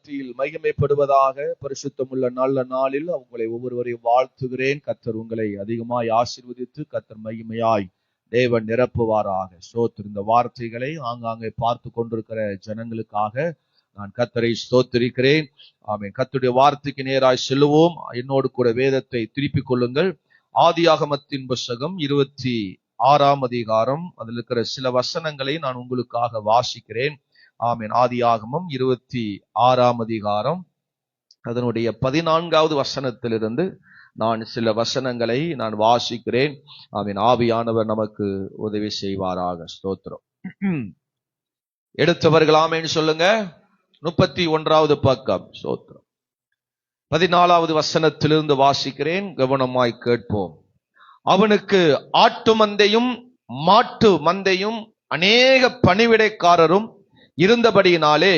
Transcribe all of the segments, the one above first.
மத்தியில் மகிமைப்படுவதாக. பரிசுத்தமுள்ள நல்ல நாளில் உங்களை ஒவ்வொருவரையும் வாழ்த்துகிறேன். கர்த்தர் உங்களை அதிகமாய் ஆசீர்வதித்து கர்த்தர் மகிமையாய் தேவன் நிரப்புவாராக. ஸ்தோத்திரம். இந்த வார்த்தைகளை ஆங்காங்கே பார்த்து கொண்டிருக்கிற ஜனங்களுக்காக நான் கர்த்தரை ஸ்தோத்திரிக்கிறேன். ஆமென். கர்த்தருடைய வார்த்தைக்கு நேராய் செல்லுவோம். என்னோடு கூட வேதத்தை திருப்பிக் கொள்ளுங்கள். ஆதியாகமத்தின் புத்தகம் 26ஆம் அதிகாரம், அதில் இருக்கிற சில வசனங்களை நான் உங்களுக்காக வாசிக்கிறேன். ஆமென். ஆதியாகமம் 26ஆம் அதிகாரம், அதனுடைய 14வது வசனத்திலிருந்து நான் சில வசனங்களை நான் வாசிக்கிறேன். ஆமென். ஆவியானவர் நமக்கு உதவி செய்வாராக. ஸ்தோத்திரம். எடுத்தவர்கள் ஆமென் சொல்லுங்க. 31வது பக்கம். ஸ்தோத்திரம். 14வது வசனத்திலிருந்து வாசிக்கிறேன். கவனமாய் கேட்போம். அவனுக்கு ஆட்டு மந்தையும் மாட்டு மந்தையும் அநேக பணிவிடைக்காரரும் இருந்தபடியினாலே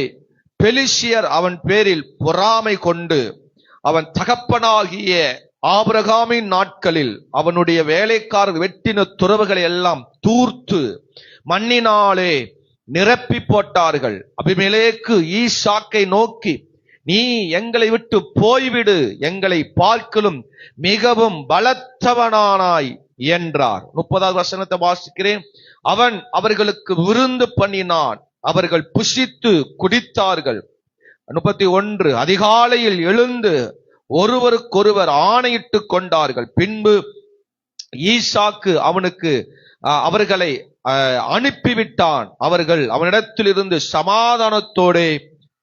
பெலிசியர் அவன் பேரில் பொறாமை கொண்டு அவன் தகப்பனாகிய ஆபிரகாமின் நாட்களில் அவனுடைய வேலைக்காரர் வெட்டின துறவுகளை எல்லாம் தூர்த்து மண்ணினாலே நிரப்பி போட்டார்கள். அபிமெலேக்கு ஈசாக்கை நோக்கி, நீ எங்களை விட்டு போய்விடு, எங்களை பார்க்கலும் மிகவும் பலத்தவனானாய் என்றார். 30வது வசனத்தை வாசிக்கிறேன். அவன் அவர்களுக்கு விருந்து பண்ணினான், அவர்கள் புசித்து குடித்தார்கள். 31, அதிகாலையில் எழுந்து ஒருவருக்கொருவர் ஆணையிட்டு கொண்டார்கள். பின்பு ஈசாக்கு அவர்களை அனுப்பிவிட்டான். அவர்கள் அவனிடத்தில் இருந்து சமாதானத்தோடு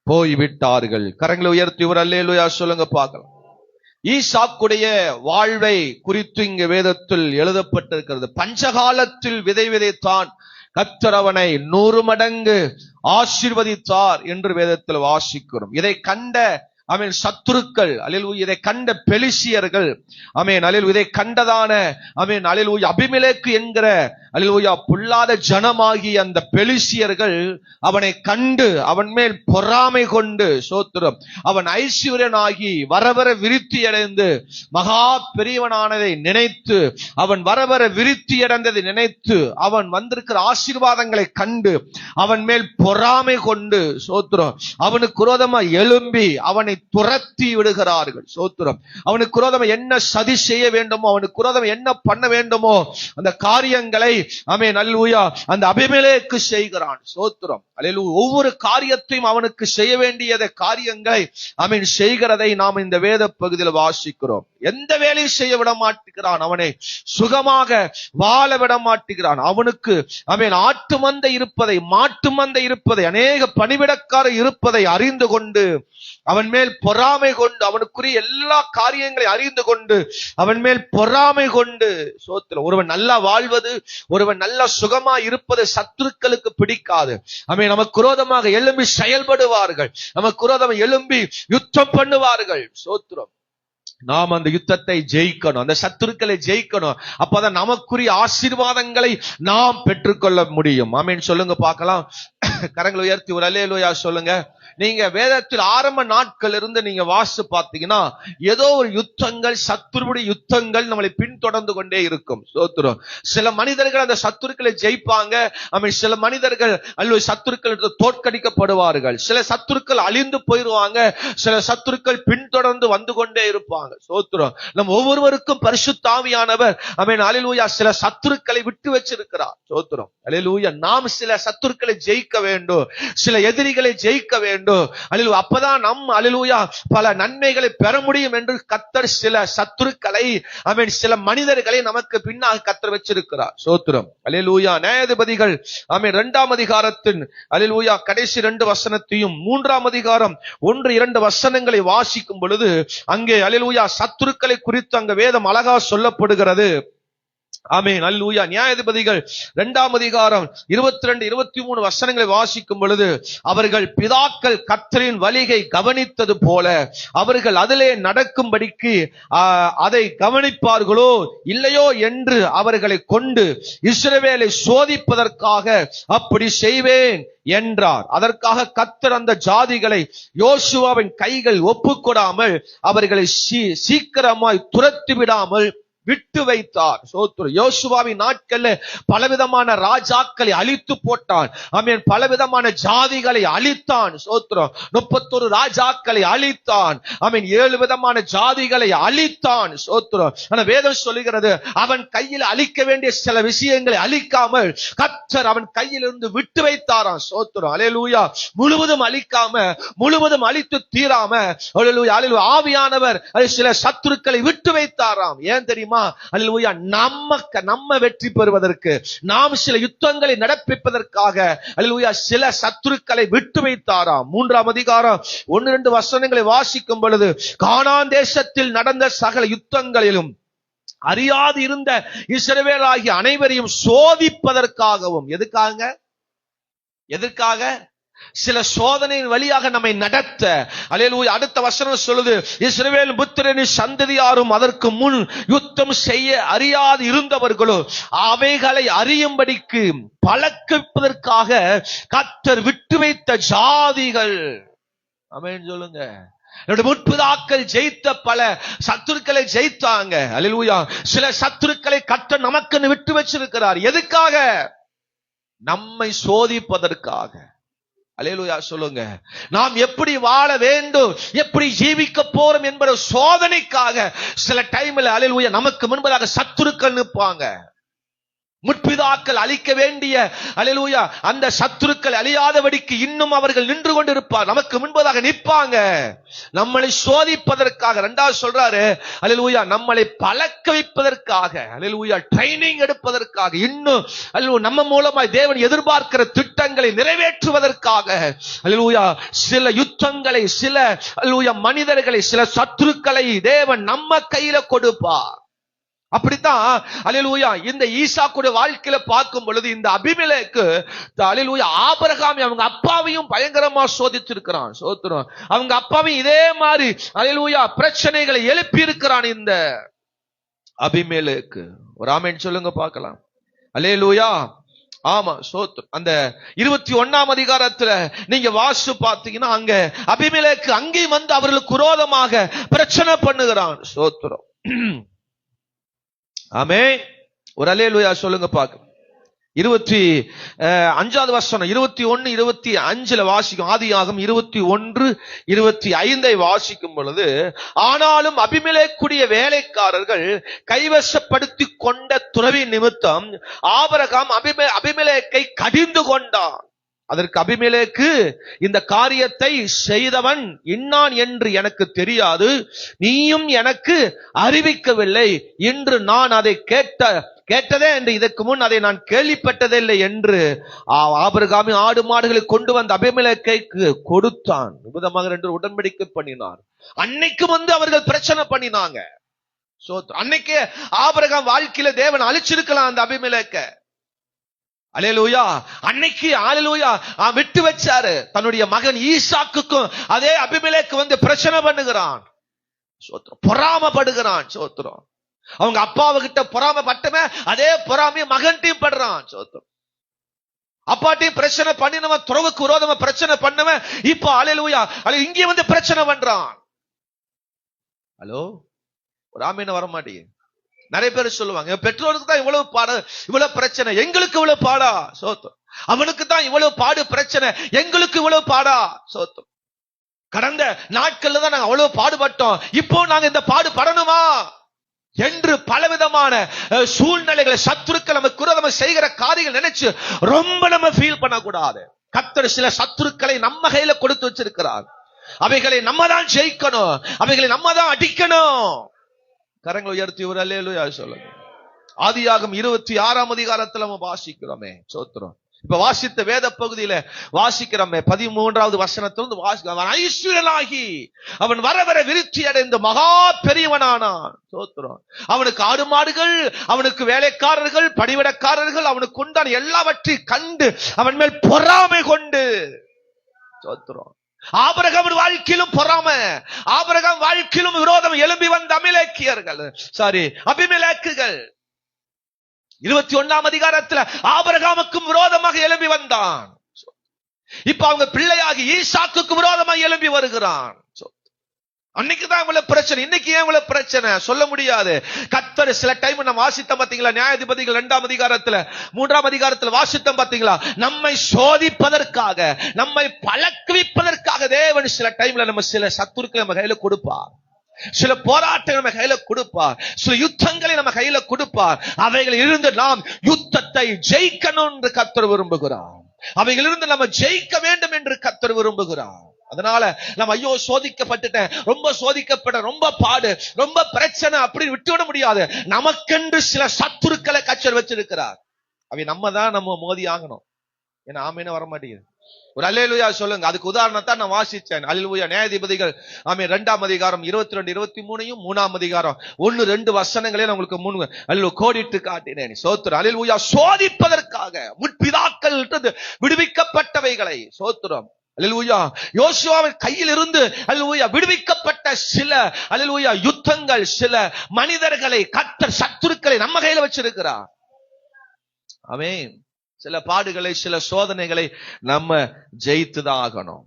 போய்விட்டார்கள். கரங்களை உயர்த்தி ஒரு அல்லேலூயா சொல்லுங்க பார்க்கலாம். ஈசாக்குடைய வாழ்வை குறித்து இங்கு வேதத்தில் எழுதப்பட்டிருக்கிறது. பஞ்சகாலத்தில் விதை விதைத்தான், கர்த்தர் அவனை 100 மடங்கு ஆசீர்வதித்தார் என்று வேதத்தில் வாசிக்கிறோம். இதை கண்ட ஆமென் சத்துருக்கள், அல்லேலூயா, இதை கண்ட பெலிசியர்கள், ஆமென், அல்லேலூயா, இதை கண்டதான ஆமென், அல்லேலூயா, அபிமெலேக்கு என்கிற அல்லேலூயா பொல்லாத ஜனமாகி அந்த பெலிசியர்கள் அவனை கண்டு அவன் மேல் பொறாமை கொண்டு, சோத்திரம், அவன் ஐஸ்வர்யனாகி வரவர விருத்தி அடைந்து மகா பெரியவனானதை நினைத்து, அவன் வரவர விருத்தி அடைந்ததை நினைத்து, அவன் வந்திருக்கிற ஆசீர்வாதங்களை கண்டு அவன் மேல் பொறாமை கொண்டு, சோத்திரம், அவனுக்கு விரோதமா எழும்பி அவனை துரத்தி விடுகிறார்கள். சோத்திரம். அவனுக்கு விரோதமா என்ன சதி செய்ய வேண்டுமோ, அவனுக்கு விரோதமா என்ன பண்ண வேண்டுமோ அந்த காரியங்களை ஆமென் அல்லேலூயா அந்த அபிமெலேக்கு செய்கிறான். சோத்திரம். அல்லேலூயா. ஒவ்வொரு காரியத்தையும் அவனுக்கு செய்ய வேண்டிய காரியங்களை ஆமென் செய்கிறதை நாம் இந்த வேத பகுதியில் வாசிக்கிறோம். எந்த வேலையும் செய்ய விட மாட்டுகிறான், அவனை சுகமாக வாழ விட மாட்டுகிறான். அவனுக்கு ஆமென் ஆட்டு மந்தை இருப்பதை, மாட்டு மந்தை இருப்பதை, அநேக பணிவிடக்காரர் இருப்பதை அறிந்து கொண்டு அவன் மேல் பொறாமை கொண்டு, அவனுக்குரிய எல்லா காரியங்களை அறிந்து கொண்டு அவன் மேல் பொறாமை கொண்டு, சோத்திரம், ஒருவன் நல்லா வாழ்வது, ஒருவன் நல்லா சுகமா இருப்பது சத்துருக்களுக்கு பிடிக்காது. ஆமென். நமக்கு விரோதமாக எழும்பி செயல்படுவார்கள், நமக்கு விரோதமாக எழும்பி யுத்தம் பண்ணுவார்கள். சோத்திரம். நாம் அந்த யுத்தத்தை ஜெயிக்கணும், அந்த சத்துருக்களை ஜெயிக்கணும். அப்பதான் நமக்குரிய ஆசீர்வாதங்களை நாம் பெற்றுக்கொள்ள முடியும். ஆமென் சொல்லுங்க பார்க்கலாம். கரங்களை உயர்த்தி ஒரு அல்லேலூயா சொல்லுங்க. நீங்க வேதத்தில் ஆரம்ப நாட்கள் இருந்து நீங்க வாசி பார்த்தீங்கன்னா ஏதோ ஒரு யுத்தங்கள், சத்துருடைய யுத்தங்கள் நம்மளை பின்தொடர்ந்து கொண்டே இருக்கும். சோத்திரம். சில மனிதர்கள் அந்த சத்துருக்களை ஜெயிப்பாங்க, சில மனிதர்கள் அல்லது சத்துருக்கள் தோற்கடிக்கப்படுவார்கள், சில சத்துருக்கள் அழிந்து போயிடுவாங்க, சில சத்துருக்கள் பின்தொடர்ந்து வந்து கொண்டே இருப்பாங்க. சோத்திரம். நம் ஒவ்வொருவருக்கும் பரிசுத்த ஆவியானவர் ஆமென் அல்லேலூயா சில சத்துருக்களை விட்டு வச்சிருக்கிறார். சோத்திரம். அல்லேலூயா. நாம் சில சத்துருக்களை ஜெயிக்க வேண்டும், சில எதிரிகளை ஜெயிக்க வேண்டும். அப்பதான் நம் அல்லேலூயா பல நன்மைகளை பெற முடியும் என்று கர்த்தர் சில சத்துருக்களை ஆமென் சில மனிதர்களை நமக்கு பின்னாக கர்த்தர் வச்சிருக்கிறார். சோத்திரம். அல்லேலூயா. நியாயாதிபதிகள் ஆமென் 2ஆம் அதிகாரத்தின் அல்லேலூயா கடைசி 2 வசனத்தையும் 3ஆம் அதிகாரம் 1-2 வசனங்களை வாசிக்கும் பொழுது அங்கே அல்லேலூயா சத்துருக்களை குறித்து அங்க வேதம் அழகா சொல்லப்படுகிறது. ஆமென் அல்லேலூயா. நியாயாதிபதிகள் 2ஆம் அதிகாரம் 22-23 வசனங்களை வாசிக்கும் பொழுது அவர்கள் பிதாக்கள் கர்த்தரின் வழியை கவனித்தது போல அவர்கள் அதிலே நடக்கும்படிக்கு அதை கவனிப்பார்களோ இல்லையோ என்று அவர்களை கொண்டு இஸ்ரவேலை சோதிப்பதற்காக அப்படி செய்வேன் என்றார். அதற்காக கர்த்தர் அந்த ஜாதிகளை யோசுவாவின் கைகள் ஒப்புக்கொடாமல் அவர்களை சீக்கிரமாய் துரத்தி விடாமல் விட்டு வைத்தார். சோத்திரம். யோசுவாவின் நாட்கள்ல பலவிதமான ராஜாக்களை அழித்து போட்டான். ஆமென். பலவிதமான ஜாதிகளை அழித்தான். சோத்திரம். 31 ராஜாக்களை அழித்தான். ஆமென். 7 விதமான ஜாதிகளை அழித்தான். சோத்திரம். ஆனா வேதம் சொல்லுகிறது, அவன் கையில் அழிக்க வேண்டிய சில விஷயங்களை அழிக்காமல் கர்த்தர் அவன் கையிலிருந்து விட்டு வைத்தாராம். சோத்திரம். அல்லேலூயா. முழுவதும் அழிக்காம, முழுவதும் அழித்து தீராம, அல்லேலூயா, அல்லேலூயா, ஆவியானவர் சில சத்துருக்களை விட்டு வைத்தாராம். ஏன் தெரியுமா? அல்லேலூயா, நம்ம வெற்றி பெறுவதற்கு, நாம் சில யுத்தங்களை நடப்பிப்பதற்காக அல்லேலூயா சில சத்துருக்களை விட்டு வைத்தாராம். 3ஆம் அதிகாரம் 1-2 வசனங்களை வாசிக்கும் பொழுது, கானான் தேசத்தில் நடந்த சகல யுத்தங்களிலும் அறியாது இருந்த இஸ்ரவேலாகிய அனைவரையும் சோதிப்பதற்காகவும். எதற்காக? சில சோதனையின் வழியாக நம்மை நடத்த. அல்லேலூயா. அடுத்த வசனம் சொல்லுது, இஸ்ரவேல் புத்திரனின் சந்ததியாரும் அதற்கு முன் யுத்தம் செய்ய அறியாது இருந்தவர்களோ அவைகளை அறியும்படிக்கு பழக்குவதற்காக கர்த்தர் விட்டு வைத்த ஜாதிகள். ஆமென் சொல்லுங்க. முற்பிதாக்கள் ஜெயித்த பல சத்துருக்களை ஜெயித்தாங்க. அல்லேலூயா. சில சத்துருக்களை கர்த்தர் நமக்கு விட்டு வச்சிருக்கிறார். எதுக்காக? நம்மை சோதிப்பதற்காக. அல்லேலூயா சொல்லுங்க. நாம் எப்படி வாழ வேண்டும், எப்படி ஜீவிக்க போறோம் என்பது சோதனைக்காக சில டைம்ல அல்லேலூயா நமக்கு முன்பதாக சத்துருக்கள் நிற்பாங்க. முற்பிதாக்கள் அழிக்க வேண்டிய அல்லேலூயா அந்த சத்துருக்கள் அழியாதபடிக்கு இன்னும் அவர்கள் நின்று கொண்டிருப்பார். நமக்கு முன்பதாக நிற்பாங்க, நம்மளை சோதிப்பதற்காக. 2வது சொல்றாரு, அல்லேலூயா, நம்மளை பழக்க வைப்பதற்காக, அல்லேலூயா, ட்ரைனிங் எடுப்பதற்காக, இன்னும் அல்லேலூயா நம்ம மூலமாய் தேவன் எதிர்பார்க்கிற திட்டங்களை நிறைவேற்றுவதற்காக, அல்லேலூயா, சில யுத்தங்களை, சில அல்லேலூயா மனிதர்களை, சில சத்துருக்களை தேவன் நம்ம கையில கொடுப்பார். அப்படித்தான் அல்லேலூயா இந்த ஈசாக்குடைய வாழ்க்கையில பார்க்கும் பொழுது, இந்த அபிமெலேக்கு அல்லேலூயா ஆபிரகாம் அவங்க அப்பாவையும் பயங்கரமா சோதிச்சிருக்கிறான். சோத்திரம். அவங்க அப்பாவையும் இதே மாதிரி அல்லேலூயா பிரச்சனைகளை எழுப்பி இருக்கிறான் இந்த அபிமெலேக்கு. ஒரு ஆமென் சொல்லுங்க பார்க்கலாம். அல்லேலூயா. ஆமா, சோத்திரம். அந்த 21ஆம் அதிகாரத்துல நீங்க வாசி பார்த்தீங்கன்னா, அங்க அபிமெலேக்கு அங்கேயும் வந்து அவர்களுக்கு விரோதமாக பிரச்சனை பண்ணுகிறான். சோத்திரம். ஆமென். ஒரு அல்லேலூயா சொல்லுங்க பாக்க. 25வது வசனம் 21, 25 வாசிக்கும். ஆதியாகமம் 21, 25 வாசிக்கும் பொழுது, ஆனாலும் அபிமெலேக்குடைய வேலைக்காரர்கள் கைவசப்படுத்தி கொண்ட துறவி நிமித்தம் ஆபிரகாம் அபிமெலேக்கை கடிந்து கொண்டான். அதற்கு அபிமெலேக்கு, இந்த காரியத்தை செய்தவன் இன்னான் என்று எனக்கு தெரியாது, நீயும் எனக்கு அறிவிக்கவில்லை. இன்று நான் அதை கேட்டதே என்று, இதற்கு முன் அதை நான் கேள்விப்பட்டதில்லை என்று ஆபிரகாமின் ஆடு மாடுகளை கொண்டு வந்த அபிமெலேக்குக்கு கொடுத்தான். விபதமாக 2 உடன்படிக்கை பண்ணினார். அன்னைக்கு வந்து அவர்கள் பிரச்சனை பண்ணினாங்க. அன்னைக்கு ஆபிரகாம் வாழ்க்கையில தேவன் அழிச்சிருக்கலாம் அந்த அபிமெலேக்க. அல்லேலூயா. அன்னைக்கு அல்லேலூயா விட்டு வச்சாரு. தன்னுடைய மகன் ஈசாக்குக்கும் அதே அபிமெலேக்கு வந்து பிரச்சனை பண்ணுகிறான். சோத்திரம். பொறாமப்படுகிறான். சோத்திரம். அவங்க அப்பாவுகிட்ட பொறாமப்பட்டமே அதே பொறாமைய மகன்டையும் படுறான். சோத்திரம். அப்பாட்டையும் பிரச்சனை பண்ணினவன், துறவுக்கு விரோதமா பிரச்சனை பண்ணவன், இப்ப அல்லேலூயா இங்கே வந்து பிரச்சனை பண்றான். ஹலோ, ஒரு ஆமீன் வர மாட்டீங்க. நிறைய பேர் சொல்லுவாங்க, பெற்றோருக்கு தான் இவ்வளவு பாடு, இவ்வளவு பிரச்சனை, எங்களுக்கு இவ்வளவு பாடா. சோத்திரம். அவனுக்கு தான் இவ்வளவு பாடு பிரச்சனை, எங்களுக்கு இவ்வளவு பாடா. சோத்திரம். கடந்த நாட்கள்ல தான் நாங்க அவ்வளவு பாடுபட்டோம், இப்போ நாங்க இந்த பாடு படணுமா என்று பலவிதமான சூழ்நிலைகளை, சத்துருக்கள் நமக்கு விரோதமா செய்கிற காரியங்கள் நினைச்சு ரொம்ப நம்ம ஃபீல் பண்ணக்கூடாது. கர்த்தர் சில சத்துருக்களை நம்ம கையில கொடுத்து வச்சிருக்கிறார். அவைகளை நம்ம தான் ஜெயிக்கணும், அவைகளை நம்ம தான் அடிக்கணும். கரங்களை உயர்த்தி ஒரு அல்லேலூயா சொல்லுங்க. ஆதியாகமம் 26ஆம் அதிகாரத்துல நம்ம வாசிக்கிறோமே. சோத்திரம். இப்ப வாசித்த வேத பகுதியில வாசிக்கிறோமே 13வது வசனத்திலிருந்து வாசிக்கிறோம். ஐஸ்வர்யனாகி அவன் வர வர விருத்தி அடைந்து மகா பெரியவனானான். சோத்திரம். அவனுக்கு ஆடு மாடுகள், அவனுக்கு வேலைக்காரர்கள், பணிவிடக்காரர்கள், அவனுக்கு உண்டான எல்லாவற்றையும் கண்டு அவன் மேல் பொறாமை கொண்டு. சோத்திரம். ஆபிரகாம் வாழ்க்கையிலும் பொறாம, ஆபிரகாம் வாழ்க்கையிலும் விரோதம் எழும்பி வந்த அபிமெலேக்குகள் 21ஆம் அதிகாரத்துல ஆபிரகாமுக்கும் விரோதமாக எழும்பி வந்தான். இப்ப அவங்க பிள்ளையாகி ஈசாக்குக்கு விரோதமாக எழும்பி வருகிறான். அன்னைக்குதான் இவ்வளவு பிரச்சனை, இன்னைக்கு ஏன் இவ்வளவு பிரச்சனை சொல்ல முடியாது. கர்த்தர் சில டைம் நம்ம வாசித்தோம் பாத்தீங்களா, நியாயாதிபதிகள் 2ஆம் அதிகாரத்துல 3ஆம் அதிகாரத்துல வாசித்தோம் பாத்தீங்களா, நம்மை சோதிப்பதற்காக, நம்மை பழக்குவிப்பதற்காக தேவன் சில டைம்ல நம்ம சில சத்துருக்களை நம்ம கையில கொடுப்பார், சில போராட்டங்கள் நம்ம கையில கொடுப்பார், சில யுத்தங்களை நம்ம கையில கொடுப்பார். அவைகள் இருந்து நாம் யுத்தத்தை ஜெயிக்கணும் என்று கர்த்தர் விரும்புகிறார். அவைகளிலிருந்து நம்ம ஜெயிக்க வேண்டும் என்று கர்த்தர் விரும்புகிறார். அதனால நம்ம ஐயோ சோதிக்கப்பட்டுட்டேன், ரொம்ப சோதிக்கப்பட்ட, ரொம்ப பாடு, ரொம்ப பிரச்சனை அப்படின்னு விட்டுவிட முடியாது. நமக்கென்று சில சத்துருக்களை கர்த்தர் வச்சிருக்கிறார். அவை நம்ம தான் நம்ம மோதி ஆகணும். ஏன்னா ஆமீன வர மாட்டேங்குது. ஒரு அல்லேலூயா சொல்லுங்க. அதுக்கு உதாரணத்தான் நான் வாசிச்சேன். அல்லேலூயா. நியாயாதிபதிகள் 2ஆம் அதிகாரம் 22, 23, 3ஆம் அதிகாரம் 1, 2 வசனங்களே உங்களுக்கு 3 அல்லேலூயா கோடிட்டு காட்டினேன். சோத்திரம். அல்லேலூயா. சோதிப்பதற்காக முற்பிதாக்கள் விடுவிக்கப்பட்டவைகளை சோத்திரம். அல்லேலூயா. யோசுவாவின் கையில் இருந்து அல்லேலூயா விடுவிக்கப்பட்ட சில அல்லேலூயா யுத்தங்கள், சில மனிதர்களை கர்த்தர் சத்துருக்களை நம்ம கையில வச்சிருக்கிறார். ஆமென். சில பாடுகளை, சில சோதனைகளை நம்ம ஜெயித்துதான் ஆகணும்.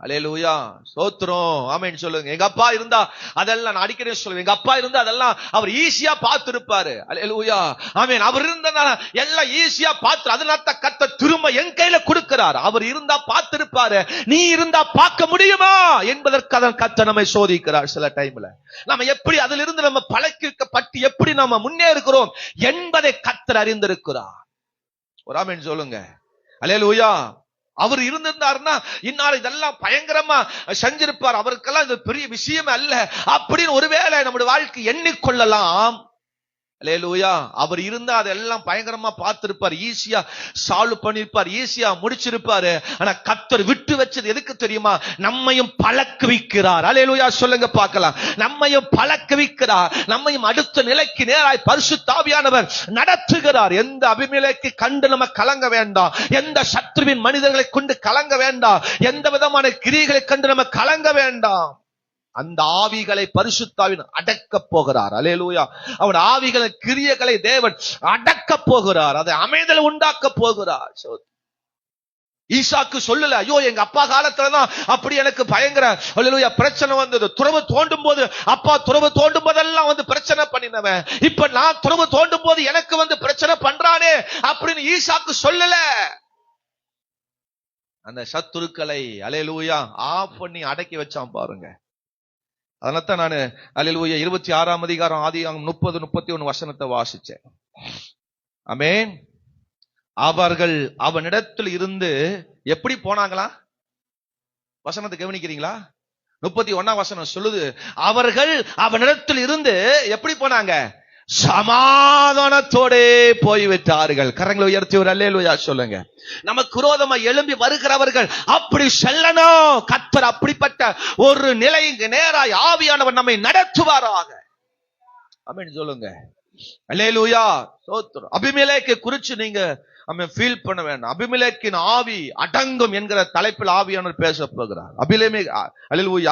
அல்லேலூயா. ஸ்தோத்திரம். ஆமென் சொல்லுங்க. எங்க அப்பா இருந்தா அதெல்லாம், நான் அடிக்கடி சொல்லுவேன், எங்க அப்பா இருந்தா அதெல்லாம் அவர் ஈஸியா பார்த்திருப்பாரு. அல்லேலூயா. ஆமென். அவர் இருந்தனால எல்லாம் ஈஸியா பார்த்து, அதனால கர்த்தர் திரும்ப என் கையில கொடுக்கிறார். அவர் இருந்தா பார்த்திருப்பாரு, நீ இருந்தா பார்க்க முடியுமா என்பதற்காக கர்த்தர் நம்மை சோதிக்கிறார். சில டைம்ல நம்ம எப்படி அதிலிருந்து நம்ம பழக்கப்பட்டு எப்படி நம்ம முன்னேறுகிறோம் என்பதை கர்த்தர் அறிந்திருக்கிறார். ஒரு ஆமென் சொல்லுங்க. அல்லேலூயா. அவர் இருந்திருந்தாருன்னா இன்னார் இதெல்லாம் பயங்கரமா செஞ்சிருப்பார், அவருக்கெல்லாம் இது பெரிய விஷயம் அல்ல அப்படின்னு ஒருவேளை நம்முடைய வாழ்க்கை எண்ணிக்கொள்ளலாம். அல்லேலூயா. அவர் இருந்தா அதெல்லாம் பயங்கரமா பார்த்திருப்பார், ஈஸியா சால்வ் பண்ணிருப்பார், ஈஸியா முடிச்சிருப்பாரு. ஆனா கர்த்தர் விட்டு வச்சது எதுக்கு தெரியுமா? நம்மையும் பழக்குவிக்கிறார். அல்லேலூயா சொல்லுங்க பார்க்கலாம். நம்மையும் பழக்குவிக்கிறார், நம்மையும் அடுத்த நிலைக்கு நேராய் பரிசுத்த ஆவியானவர் நடத்துகிறார். எந்த அபிமெலேக்கை கண்டு நம்ம கலங்க வேண்டாம், எந்த சத்ருவின் மனிதர்களை கொண்டு கலங்க வேண்டாம், எந்த விதமான கிரியைகளை கண்டு நம்ம கலங்க வேண்டாம். அந்த ஆவிகளை பரிசுத்தாவின் அடக்க போகிறார். அல்லேலூயா. அவன் ஆவிகளின் கிரியைகளை தேவன் அடக்க போகிறார், அதை அமைதல் உண்டாக்க போகிறார். ஈசாக்கு சொல்லல, ஐயோ எங்க அப்பா காலத்துலதான் அப்படி எனக்கு பயங்கர அல்லேலூயா பிரச்சனை வந்தது. துறவு தோண்டும் போது, அப்பா துறவு தோண்டும் போதெல்லாம் வந்து பிரச்சனை பண்ணினவன், இப்ப நான் துறவு தோண்டும் போது எனக்கு வந்து பிரச்சனை பண்றானே அப்படின்னு ஈசாக்கு சொல்லல. அந்த சத்துருக்களை அல்லேலூயா ஆஃப் பண்ணி அடக்கி வச்சான் பாருங்க. அதனால்தான் நான் அல்லேலூயா 26ஆம் அதிகாரம் ஆதியாகமம் 30, 31 வசனத்தை வாசிச்சேன். ஆமென். அவர்கள் அவனிடத்தில் இருந்து எப்படி போனாங்களா? வசனத்தை கவனிக்கிறீங்களா? 31ஆம் வசனம் சொல்லுது, அவர்கள் அவனிடத்தில் இருந்து எப்படி போனாங்க? சமாதானத்தோடே போய்விட்டார்கள். கரங்களை உயர்த்தி ஒரு அல்லேலூயா சொல்லுங்க. நமக்கு விரோதமா எழும்பி வருகிறவர்கள் அப்படி செல்லணும். கர்த்தர் அப்படிப்பட்ட ஒரு நிலைக்கு நேராய் ஆவியானவர் நம்மை நடத்துவாராக. ஆமென் சொல்லுங்க. அல்லேலூயா. ஸ்தோத்திரம். அபிமெலேக்கை குறித்து நீங்க ஃபீல் பண்ண வேண்டாம். அபிமெலேக்கின் ஆவி அடங்கும் என்கிற தலைப்பில் ஆவியானவர் பேச போகிறார்.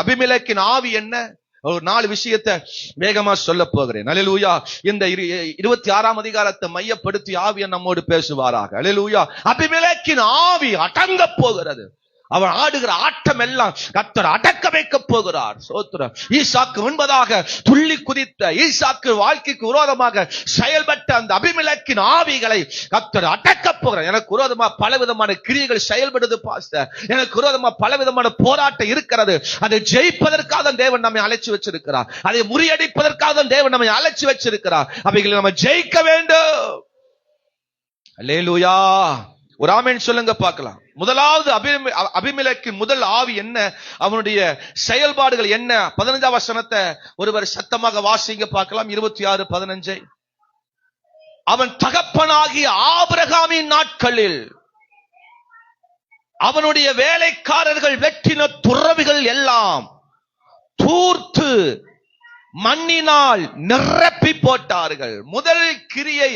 அபிமெலேக்கின் ஆவி என்ன? ஒரு 4 விஷயத்தை வேகமா சொல்ல போகிறேன். அல்லேலூயா. இந்த 26ஆம் அதிகாரத்தை மையப்படுத்தி ஆவியன் நம்மோடு பேசுவாராக. அல்லேலூயா. அபிமெலேக்கின் ஆவி அடங்க போகிறது. அவன் ஆடுகிற ஆட்டம் எல்லாம் கர்த்தர் அடக்க வைக்க போகிறார். சோத்திரம். ஈசாக்கு முன்பதாக துள்ளி குதித்த, ஈசாக்கு வாழ்க்கைக்கு விரோதமாக செயல்பட்ட அந்த அபிமெலேக்கின் ஆவிகளை கர்த்தர் அடக்க போகிறார். எனக்கு விரோதமா பலவிதமான கிரியைகள் செயல்படுது பாஸ்டர், எனக்கு விரோதமா பலவிதமான போராட்டம் இருக்கிறது. அதை ஜெயிப்பதற்காக தேவன் நம்மை அழைச்சு வச்சிருக்கிறார், அதை முறியடிப்பதற்காக தேவன் நம்மை அழைச்சு வச்சிருக்கிறார். அவைகளை நம்ம ஜெயிக்க வேண்டும். அல்லேலூயா. ஒரு ஆமென் சொல்லுங்க பார்க்கலாம். முதலாவது அபிமெலேக்கின் முதல் ஆவி என்ன, அவனுடைய செயல்பாடுகள் என்ன? 15ஆம் வசனத்தை ஒருவர் சத்தமாக வாசிங்க பார்க்கலாம். 26:15. அவன் தகப்பனாகிய ஆபிரகாமின் நாட்களில் அவனுடைய வேலைக்காரர்கள் வெட்டின துறவிகள் எல்லாம் தூர்த்து மண்ணினால் நிரப்பி போட்டார்கள். முதல் கிரியை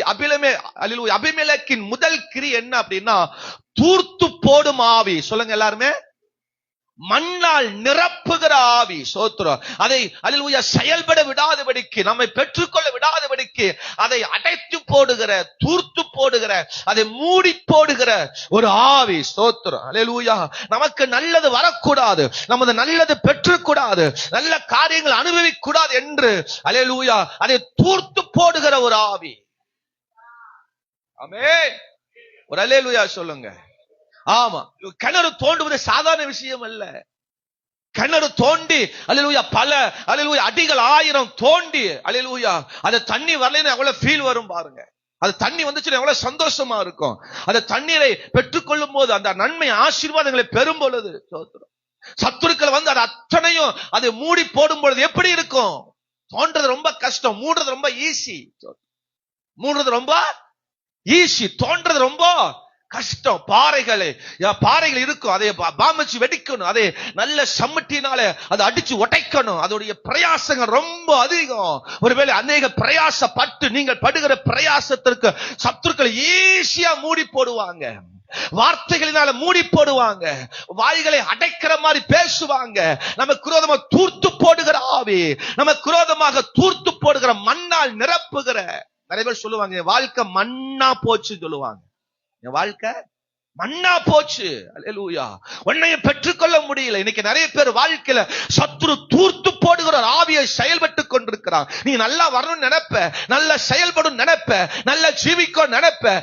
அபிமெலேக்கின் முதல் கிரியை என்ன அப்படின்னா, தூர்த்து போடும் ஆவி. சொல்லுங்க எல்லாருமே. மண்ணால் நிரப்புகிற ஆவி. சோத்திரம். அதை அல்லேலூயா செயல்பட விடாதபடிக்கு, நம்மை பெற்றுக்கொள்ள விடாதபடிக்கு அதை அடைத்து போடுகிற, தூர்த்து போடுகிற, அதை மூடி போடுகிற ஒரு ஆவி. சோத்திரம். அல்லேலூயா. நமக்கு நல்லது வரக்கூடாது, நமது நல்லது பெற்றுக்கூடாது, நல்ல காரியங்கள் அனுபவிக்க கூடாது என்று அல்லேலூயா அதை தூர்த்து போடுகிற ஒரு ஆவி. ஆமென். ஒரு அல்லேலூயா சொல்லுங்க. ஆமா, கிணறு தோண்டுவது சாதாரண விஷயம் அல்ல. கிணறு தோண்டி அல்லேலூயா பல அல்லேலூயா அடிகள் 1000 தோண்டி அல்லேலூயா அது தண்ணி வரலைன்னு எவ்வளவு ஃபீல் வரும் பாருங்க. அது தண்ணி வந்துச்சுன்னா எவ்வளவு சந்தோஷமா இருக்கும். அந்த தண்ணீரை பெற்றுக்கொள்ளும் போது, அந்த நன்மை ஆசீர்வாதங்களை பெறும் பொழுது, சத்துருக்கள் வந்து அது அத்தனையும் அதை மூடி போடும் பொழுது எப்படி இருக்கும்? தோன்றது ரொம்ப கஷ்டம், மூடுறது ரொம்ப ஈஸி. மூடுறது ரொம்ப ஈஸி, தோன்றது ரொம்ப கஷ்டம். பாறைகள் இருக்கும், அதை பாம்பச்சு வெடிக்கணும், அதை நல்ல சம்மட்டினால அதை அடிச்சு உடைக்கணும். அதோடைய பிரயாசங்கள் ரொம்ப அதிகம். ஒருவேளை அநேக பிரயாசப்பட்டு நீங்கள் படுகிற பிரயாசத்திற்கு சத்துருக்கள் ஈஸியா மூடி போடுவாங்க. வார்த்தைகளினால மூடி போடுவாங்க, வாய்களை அடைக்கிற மாதிரி பேசுவாங்க. நமக்கு விரோதமாக தூர்த்து போடுகிற ஆவி, நமக்கு விரோதமாக தூர்த்து போடுகிற, மண்ணால் நிரப்புகிற. நிறைய பேர் சொல்லுவாங்க, என் வாழ்க்கை மண்ணா போச்சுன்னு சொல்லுவாங்க. என் வாழ்க்கை மண்ணா போச்சு. அல்லேலூயா. உன்னைய பெற்றுக்கொள்ள முடியல. இன்னைக்கு நிறைய பேர் வாழ்க்கையில சத்துரு தூர்த்து போடுகிற ஆவியை செயல்பட்டு கொண்டிருக்கிறான். நீ நல்லா வரணும்னு நினைப்ப, நல்ல செயல்படும் நினைப்ப, நல்ல ஜீவிக்கும் நினைப்ப,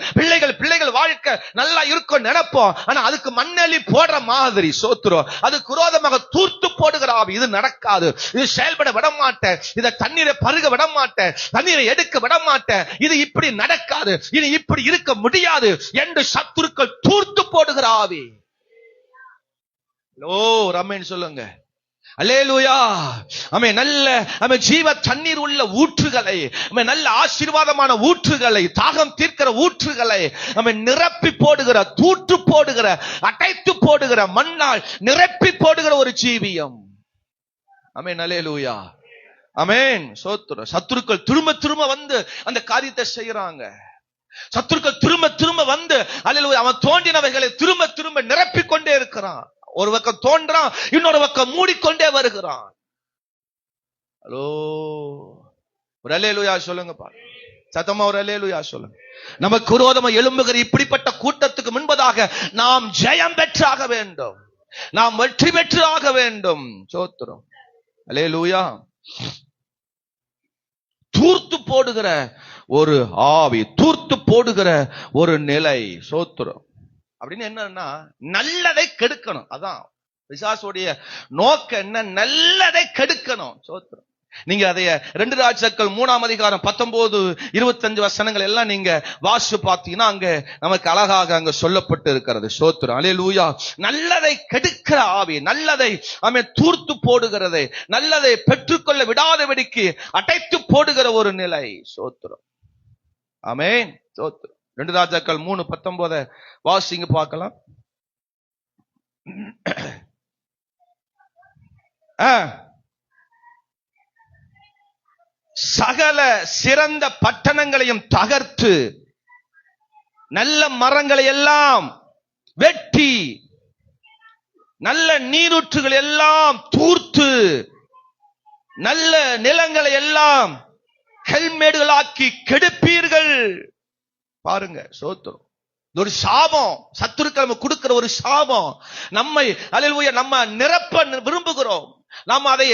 பிள்ளைகள் வாழ்க்கை நல்லா இருக்கும் நினைப்போம். ஆனா அதுக்கு மண்ணெளி போடுற மாதிரி சோத்துரும், அதுக்கு விரோதமாக தூர்த்து போடுகிற ஆவி. இது நடக்காது, இது செயல்பட விட மாட்டேன், இதை தண்ணீரை பருக விட மாட்டேன், தண்ணீரை எடுக்க விட மாட்டேன், இது இப்படி நடக்காது, இது இப்படி இருக்க முடியாது என்று சத்துருக்கள் தூர்த்து போடுகிற ஆவி. ஓ ரமேன் சொல்லுங்க. அல்லேலூயா. ஆமென். நல்ல ஜீவ தண்ணீர் உள்ள ஊற்றுகளை, நல்ல ஆசீர்வாதமான ஊற்றுகளை, தாகம் தீர்க்கிற ஊற்றுகளை நிரப்பி போடுகிற, தூற்று போடுகிற, அடைத்து போடுகிற, மண்ணால் நிரப்பி போடுகிற ஒரு ஜீவியம். ஆமென். அல்லேலூயா. ஆமென். சோத்திரம். சத்துருக்கள் திரும்ப வந்து அந்த காரியத்தை செய்யறாங்க. சத்துருக்கள் திரும்ப வந்து அல்லேலூயா அவன் தோண்டினவைகளை திரும்ப நிரப்பிக் கொண்டே இருக்கிறான். ஒரு பக்கம் தோன்றான், இன்னொரு பக்கம் மூடிக்கொண்டே வருகிறான். ஹலோ, ஒரு அல்லேலூயா சொல்லுங்க பாருங்க. சத்தமா ஒரு அல்லேலூயா சொல்லுங்க. நமக்கு விரோதமா எழும்புகிற இப்படிப்பட்ட கூட்டத்துக்கு முன்பதாக நாம் ஜெயம் பெற்றாக வேண்டும், நாம் வெற்றி பெற்றாக வேண்டும். சோத்திரம். அல்லேலூயா. தூர்த்து போடுகிற ஒரு ஆவி, தூர்த்து போடுகிற ஒரு நிலை. சோத்திரம். அப்படின்னு என்னன்னா, நல்லதை கெடுக்கணும். அதான் பிசாசுடைய நோக்கம். என்ன? நல்லதை கெடுக்கணும். சோத்திரம். நீங்க அதைய 2 ராஜாக்கள் 3ஆம் அதிகாரம் 19, 25 வசனங்கள் எல்லாம் நீங்க வாசிச்சு பார்த்தீங்கன்னா அங்க நமக்கு அழகாக அங்க சொல்லப்பட்டு இருக்கிறது. சோத்திரம். அல்லேலூயா. நல்லதை கெடுக்கிற ஆவி, நல்லதை தூர்த்து போடுகிறதை, நல்லதை பெற்றுக்கொள்ள விடாதபடிக்கு அடைத்து போடுகிற ஒரு நிலை. சோத்திரம். ஆமென். சோத்திரம். 2 ராஜாக்கள் 3:19 வாசிங்க பார்க்கலாம். சகல சிறந்த பட்டணங்களையும் தகர்த்து, நல்ல மரங்களை எல்லாம் வெட்டி, நல்ல நீரூற்றுகள் எல்லாம் தூர்த்து, நல்ல நிலங்களை எல்லாம் கல்மேடுகளாக்கி கெடுப்பீர்கள். பாருங்க. சோத்திரம். ஒரு சாபம், சத்துருக்கள் கொடுக்கிற ஒரு சாபம். நம்மை அல்லேலூயா நம்ம நிரப்ப விரும்புகிறோம், நாம் அதை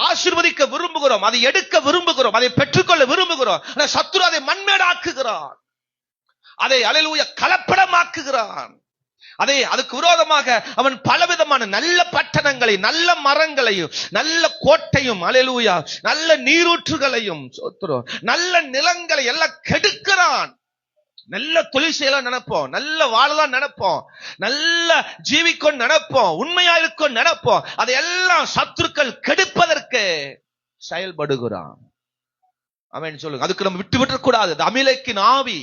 ஆசீர்வதிக்க விரும்புகிறோம், அதை எடுக்க விரும்புகிறோம், அதை பெற்றுக்கொள்ள விரும்புகிறோம். சத்துரு அதை மண்மேடாக்குகிறான், அதை அல்லேலூயா கலப்படமாக்குகிறான். அதுக்கு விரோதமாக அவன் பலவிதமான நல்ல பட்டணங்களை, நல்ல மரங்களையும், நல்ல கோட்டையும், அல்லேலூயா நல்ல நீரூற்றுகளையும், நல்ல நிலங்களை எல்லாம் கெடுக்கிறான். நல்ல தொழில் செய்யலாம் நினைப்போம், நல்ல வாழலாம் நினைப்போம், நல்ல ஜீவிக்கும் நினைப்போம், உண்மையா இருக்கும் நினைப்போம். அதையெல்லாம் சத்துருக்கள் கெடுப்பதற்கு செயல்படுகிறான். ஆமென் சொல்லுங்க. அதுக்கு நம்ம விட்டு கூடாது. அமிலேக்கின் ஆவி.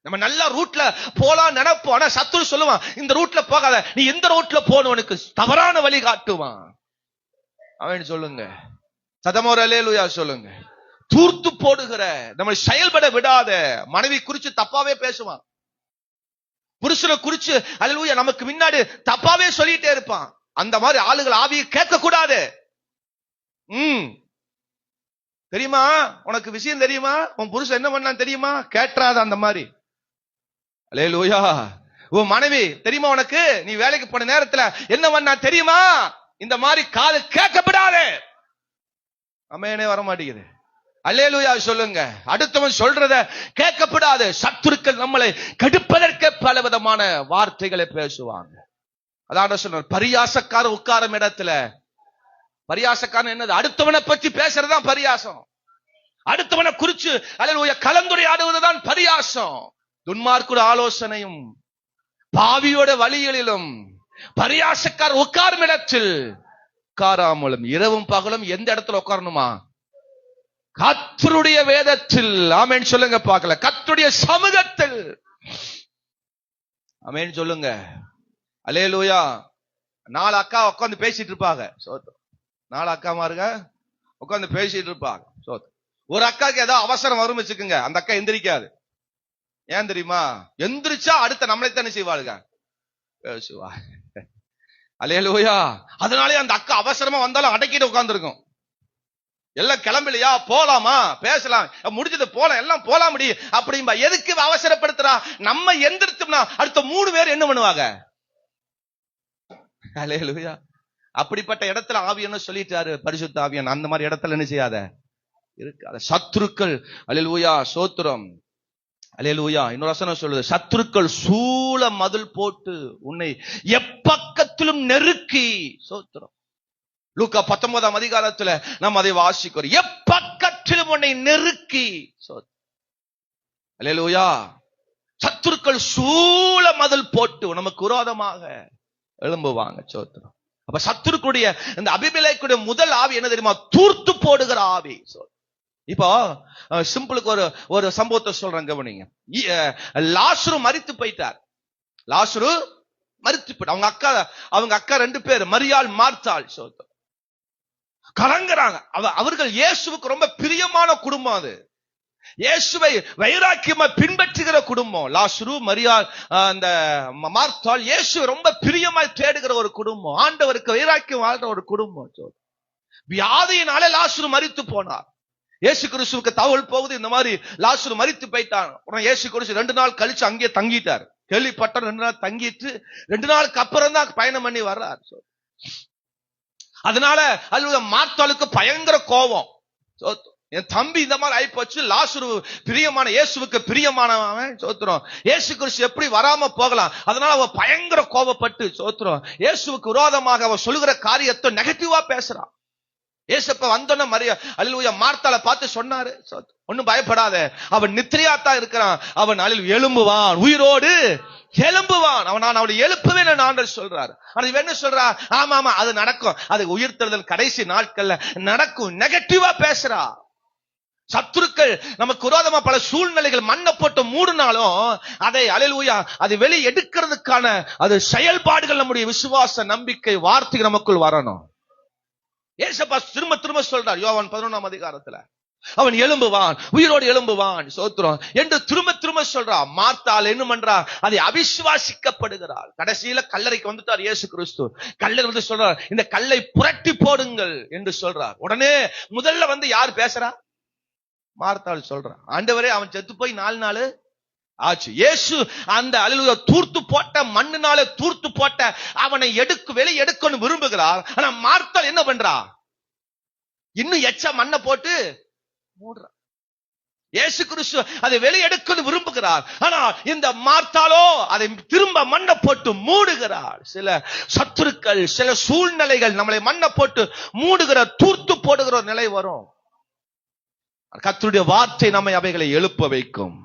நம்ம நல்ல ரூட்ல போலாம் நினைப்போம், ஆனா சத்துரு சொல்லுவான், இந்த ரூட்ல போகாத, நீ இந்த ரூட்ல போனவனுக்கு தவறான வழி காட்டுவான். ஆமென் சொல்லுங்க. சத்தமோர அல்லேலூயா சொல்லுங்க. தூர்த்து போடுகிற, நம்ம செயல்பட விடாத. மனைவி குறிச்சு தப்பாவே பேசுவான், புருஷனை குறிச்சு அல்லேலூயா நமக்கு முன்னாடி தப்பாவே சொல்லிட்டே இருப்பான். அந்த மாதிரி ஆளுகள் ஆவியை கேட்க கூடாது. தெரியுமா? உனக்கு விஷயம் தெரியுமா? உன் புருஷன் என்ன பண்ணான்னு தெரியுமா? கேட்றாத அந்த மாதிரி. அல்லேலூயா. உன் மனைவி தெரியுமா உனக்கு? நீ வேலைக்கு போன நேரத்துல என்ன பண்ணா தெரியுமா? இந்த மாதிரி காது கேட்கப்படாது. அமேனே வர மாட்டேங்குது. அல்லேலூயா சொல்லுங்க. அடுத்தவன் சொல்றத கேட்கப்படாது. சத்துருக்கள் நம்மளை கெடுப்பதற்கு பல விதமான வார்த்தைகளை பேசுவாங்க. அதான் சொன்னார், பரியாசக்காரன் உட்காரும் இடத்துல. பரியாசக்காரன் என்னது? அடுத்தவனை பற்றி பேசுறதுதான் பரியாசம். அடுத்தவனை குறிச்சு அல்லேலூயா கலந்துரையாடுவதுதான் பரியாசம். துன்மார்க்குடைய ஆலோசனையும் பாவியோட வழிகளிலும் பரியாசக்கார உட்காரும் இடத்தில் உட்காராமலும் இரவும் பகலும் எந்த இடத்துல உட்காரணுமா? கர்த்தருடைய வேதத்தில். ஆமென் சொல்லுங்க பார்க்கல. கர்த்தருடைய சமூகத்தில். ஆமென் சொல்லுங்க. அல்லேலூயா. 4 அக்கா உட்கார்ந்து பேசிட்டு இருப்பாங்க. 4 அக்காமாருங்க உட்கார்ந்து பேசிட்டு இருப்பாங்க. ஒரு அக்காக்கு ஏதாவது அவசரம் வரும் வச்சுக்குங்க, அந்த அக்கா எந்திரிக்காது. ஏன் தெரியுமா? எந்திரிச்சா அடுத்த நம்மளை தானே செய்வாளுங்க, பேசுவா. அல்லேலூயா. அதனாலே அந்த அக்கா அவசரமா வந்தாலும் அடக்கிட்டு உட்கார்ந்து இருக்கும். எல்லாம் கிளம்பலையா, போலாமா, பேசலாம், முடிஞ்சது போலாம், எல்லாம் போலாம் முடி அப்படின்பா. எதுக்கு அவசரப்படுத்துறா? நம்ம எந்திரிச்சோம்னா அடுத்த 3 பேர் என்ன பண்ணுவாங்க? அல்லேலூயா. அப்படிப்பட்ட இடத்துல ஆவி என்ன சொல்லிட்டாரு பரிசுத்த ஆவியான், அந்த மாதிரி இடத்துல என்ன செய்யாத இருக்காத. சத்துருக்கள். அல்லேலூயா சோத்திரம். அல்லேலூயா. இன்னொரு வசனம் சொல்லுது, சத்துருக்கள் சூழ மதில் போட்டு உன்னை எப்பக்கத்திலும் நெருக்கி. சோத்திரம். லூக்கா 19ஆம் அதிகாரத்துல நாம் அதை வாசிக்கிறோம். எப்பக்கத்திலும் உன்னை நெருக்கி. அல்லேலூயா. சத்துருக்கள் சூழ மதில் போட்டு நமக்கு விரோதமாக எழும்புவாங்க. சோத்திரம். அப்ப சத்துருக்குடைய இந்த அபிமெலேக்குடைய முதல் ஆவி என்ன தெரியுமா? தூர்த்து போடுகிற ஆவி. இப்போ சிம்பிளுக்கு ஒரு சம்பவத்தை சொல்றேன், கவனிங்க. லாசரு மரித்து போயிட்டார். லாசரு மரித்து போயிட்டார். அவங்க அக்கா 2 பேர், மரியாள் மார்த்தாள். கலங்குறாங்க. அவர்கள் இயேசுவுக்கு ரொம்ப பிரியமான குடும்பம். அது இயேசுவை வைராக்கியமா பின்பற்றுகிற குடும்பம். லாசரு, மரியாள், அந்த மார்த்தாள் இயேசு ரொம்ப பிரியமாய் தேடுகிற ஒரு குடும்பம். ஆண்டவருக்கு வைராக்கியம் வாழ்ற ஒரு குடும்பம். வியாதியினாலே லாசரு மரித்து போனார். இயேசு கிறிஸ்துவுக்கு தகவல் போகுது, இந்த மாதிரி லாசரு மரித்து போயிட்டான். இயேசு கிறிஸ்து 2 நாள் கழிச்சு அங்கே தங்கிட்டார். கேள்விப்பட்ட 2 நாள் தங்கிட்டு 2 நாளுக்கு அப்புறம் தான் பயணம் பண்ணி வர்றார். அதனால அல்ல மார்த்தாளுக்கு பயங்கர கோபம். என் தம்பி இந்த மாதிரி ஆயிப்போச்சு, லாசரு பிரியமான இயேசுவுக்கு பிரியமானவன். சோத்திரம். இயேசு கிறிஸ்து எப்படி வராம போகலாம்? அதனால அவ பயங்கர கோபப்பட்டு சோத்திரம் இயேசுவுக்கு விரோதமாக அவ சொல்லுகிற காரியத்தை நெகட்டிவா பேசுறான். ஏசப்ப வந்தோன்ன மரியா அல்லேலூயா மார்த்தாளை பார்த்து சொன்னாரு, ஒன்னும் பயப்படாத, அவன் நித்திரையாத்தான் இருக்கிறான், அவன் எழும்புவான், உயிரோடு எழும்புவான். நான் அவளை எழுப்புவேன் ஆண்டவர் சொல்றாரு. ஆனா இவன் என்ன சொல்றா? ஆமா அது நடக்கும், அது உயிர்த்தெழுதல் கடைசி நாட்கள்ல நடக்கும். நெகட்டிவா பேசுறா. சத்துருக்கள் நமக்கு விரோதமா பல சூழ்நிலைகள் மண்ணை போட்டு மூடினாலும் அதை அல்லேலூயா அது வெளியே எடுக்கிறதுக்கான அது செயல்பாடுகள் நம்முடைய விசுவாச நம்பிக்கை வார்த்தை நமக்குள் வரணும். ஏசப்பா திரும்ப திரும்ப சொல்றார் யோவான் 11ஆம் அதிகாரத்துல, அவன் எழும்புவான், உயிரோடு எழும்புவான். சோத்திரம் என்று திரும்ப திரும்ப சொல்றான். மார்த்தாள் என்ன பண்றா? அதை அவிசுவாசிக்கப்படுகிறாள். கடைசியில கல்லறைக்கு வந்துட்டார் இயேசு கிறிஸ்து. கல்லறை வந்து சொல்றார், இந்த கல்லை புரட்டி போடுங்கள் என்று சொல்றார். உடனே முதல்ல வந்து யார் பேசுறா? மார்த்தாள் சொல்றான், ஆண்டவரே அவன் செத்து போய் 4 நாள் ஆச்சு. இயேசு அந்த அல்லேலூயா தூர்த்து போட்ட மண்ணினால தூர்த்து போட்ட அவனை வெளியே எடுக்கணும் விரும்புகிறார். ஆனா மார்த்தாள் என்ன பண்றா? இன்னும் எச்ச மண்ணை போட்டு மூடுறா. இயேசு கிறிஸ்து அதை வெளியே எடுக்கணும் விரும்புகிறார். ஆனா இந்த மார்த்தாளோ அதை திரும்ப மண்ணை போட்டு மூடுகிறார். சில சத்துருக்கள், சில சூழ்நிலைகள் நம்மளை மண்ணை போட்டு மூடுகிற, தூர்த்து போடுகிற நிலை வரும். கர்த்தருடைய வார்த்தை நம்மை அவைகளை எழுப்ப வைக்கும்.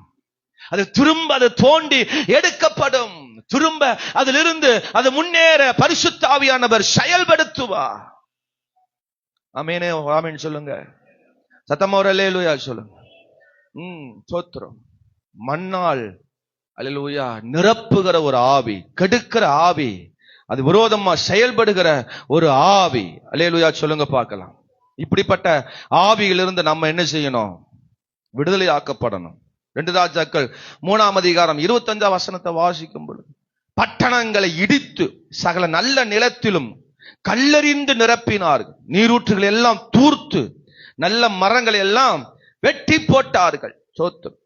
அது திரும்ப அது தோண்டி எடுக்கப்படும். திரும்ப அதிலிருந்து அது முன்னேற பரிசுத்த ஆவியானவர் செயல்படுத்துவார். ஆமென். ஆமென் சொல்லுங்க. சத்தமா ஒரு அல்லேலூயா சொல்லுங்க. சோத்திரம். மண்ணால் அல்லேலூயா நிரப்புகிற ஒரு ஆவி, கெடுக்கிற ஆவி, அது விரோதமா செயல்படுகிற ஒரு ஆவி. அல்லேலூயா சொல்லுங்க பார்க்கலாம். இப்படிப்பட்ட ஆவியிலிருந்து நம்ம என்ன செய்யணும்? விடுதலை ஆக்கப்படணும். 2 ராஜாக்கள் 3ஆம் அதிகாரம் 25ஆம் வசனத்தை வாசிக்கும் பொழுது, பட்டணங்களை இடித்து சகல நல்ல நிலத்திலும் கல்லறிந்து நிரப்பினார்கள். நீரூற்றுகள் எல்லாம் தூர்த்து நல்ல மரங்களை எல்லாம் வெட்டி போட்டார்கள். சோத்திரம்.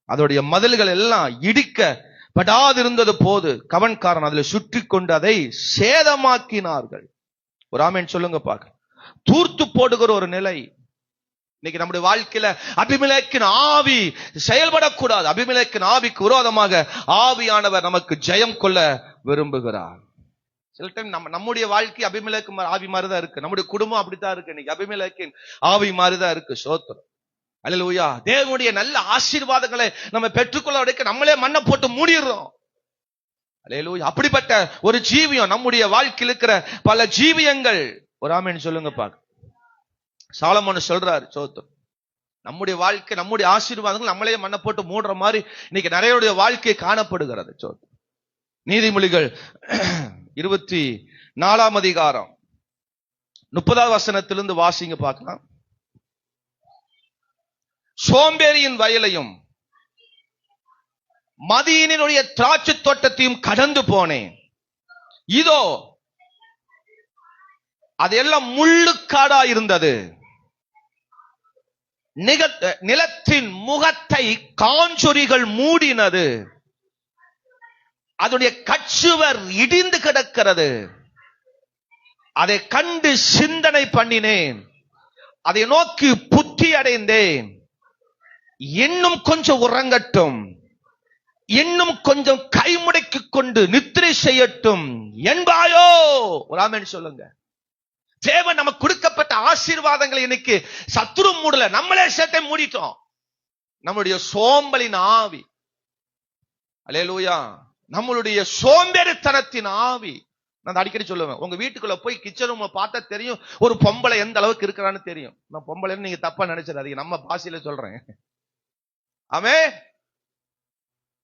அதோடைய மதில்கள் எல்லாம் இடிக்கப்படாதிருந்தது போது கவன்காரன் அதில் சுற்றி கொண்டு அதை சேதமாக்கினார்கள். ஒரு ஆமென் சொல்லுங்க பார்க்க. தூர்த்து போடுகிற ஒரு நிலை இன்னைக்கு நம்முடைய வாழ்க்கையில அபிமெலேக்கின் ஆவி செயல்படக்கூடாது. அபிமெலேக்கின் ஆவிக்கு விரோதமாக ஆவியானவர் நமக்கு ஜெயம் கொள்ள விரும்புகிறார். சில டைம் நம்முடைய வாழ்க்கை அபிமெலேக்கு ஆவி மாதிரிதான் இருக்கு. நம்முடைய குடும்பம் அப்படித்தான் இருக்கு. இன்னைக்கு அபிமெலேக்கின் ஆவி மாதிரிதான் இருக்கு. சோத்திரம். அல்லேலூயா. தேவனுடைய நல்ல ஆசீர்வாதங்களை நம்ம பெற்றுக்கொள்ள வரைக்கும் நம்மளே மண்ணை போட்டு மூடிடுறோம். அல்லேலூயா. அப்படிப்பட்ட ஒரு ஜீவியம் நம்முடைய வாழ்க்கையில் இருக்கிற பல ஜீவியங்கள். ஒரு ஆமென் சொல்லுங்க பாக்க. சாலமோன் சொல்றாரு, சோத்திரம், நம்முடைய வாழ்க்கை நம்முடைய ஆசீர்வாதங்கள் நம்மளே மண்ணை போட்டு மூடுற மாதிரி இன்னைக்கு நிறைய வாழ்க்கை காணப்படுகிறது. சோத்திரம். நீதிமொழிகள் 24 அதிகாரம் 30வது வசனத்திலிருந்து வாசிங்க பார்க்கலாம். சோம்பேறியின் வயலையும் மதியினுடைய திராட்சை தோட்டத்தையும் கடந்து போனேன். இதோ அதெல்லாம் முள்ளுக்காடா இருந்தது. நிலத்தின் முகத்தை காஞ்சொரிகள் மூடினது. அதனுடைய கச்சுவர் இடிந்து கிடக்கிறது. அதை கண்டு சிந்தனை பண்ணினேன். அதை நோக்கி புத்தி அடைந்தேன். இன்னும் கொஞ்சம் உறங்கட்டும், இன்னும் கொஞ்சம் கைமுடக்கி கொண்டு நித்திரை செய்யட்டும் என்பாயோ. ஒரு ஆமென் சொல்லுங்க. தேவன் நமக்கு கொடுக்கப்பட்ட ஆசீர்வாதங்களை இன்னைக்கு சத்துரு மூடல, நம்மளே சேர்த்தை மூடிட்டோம். நம்மளுடைய சோம்பலின் ஆவி. அல்லேலூயா. நம்மளுடைய சோம்பேறித்தனத்தின் ஆவி. நான் அடிக்கடி சொல்லுவேன், உங்க வீட்டுக்குள்ள போய் கிச்சன் ரூம் பார்த்தா தெரியும் ஒரு பொம்பளை எந்த அளவுக்கு இருக்கிறான்னு தெரியும். நான் பொம்பளைன்னு நீங்க தப்பா நினைச்சிடாதீங்க, நம்ம பாஷையில சொல்றேன். ஆமென்.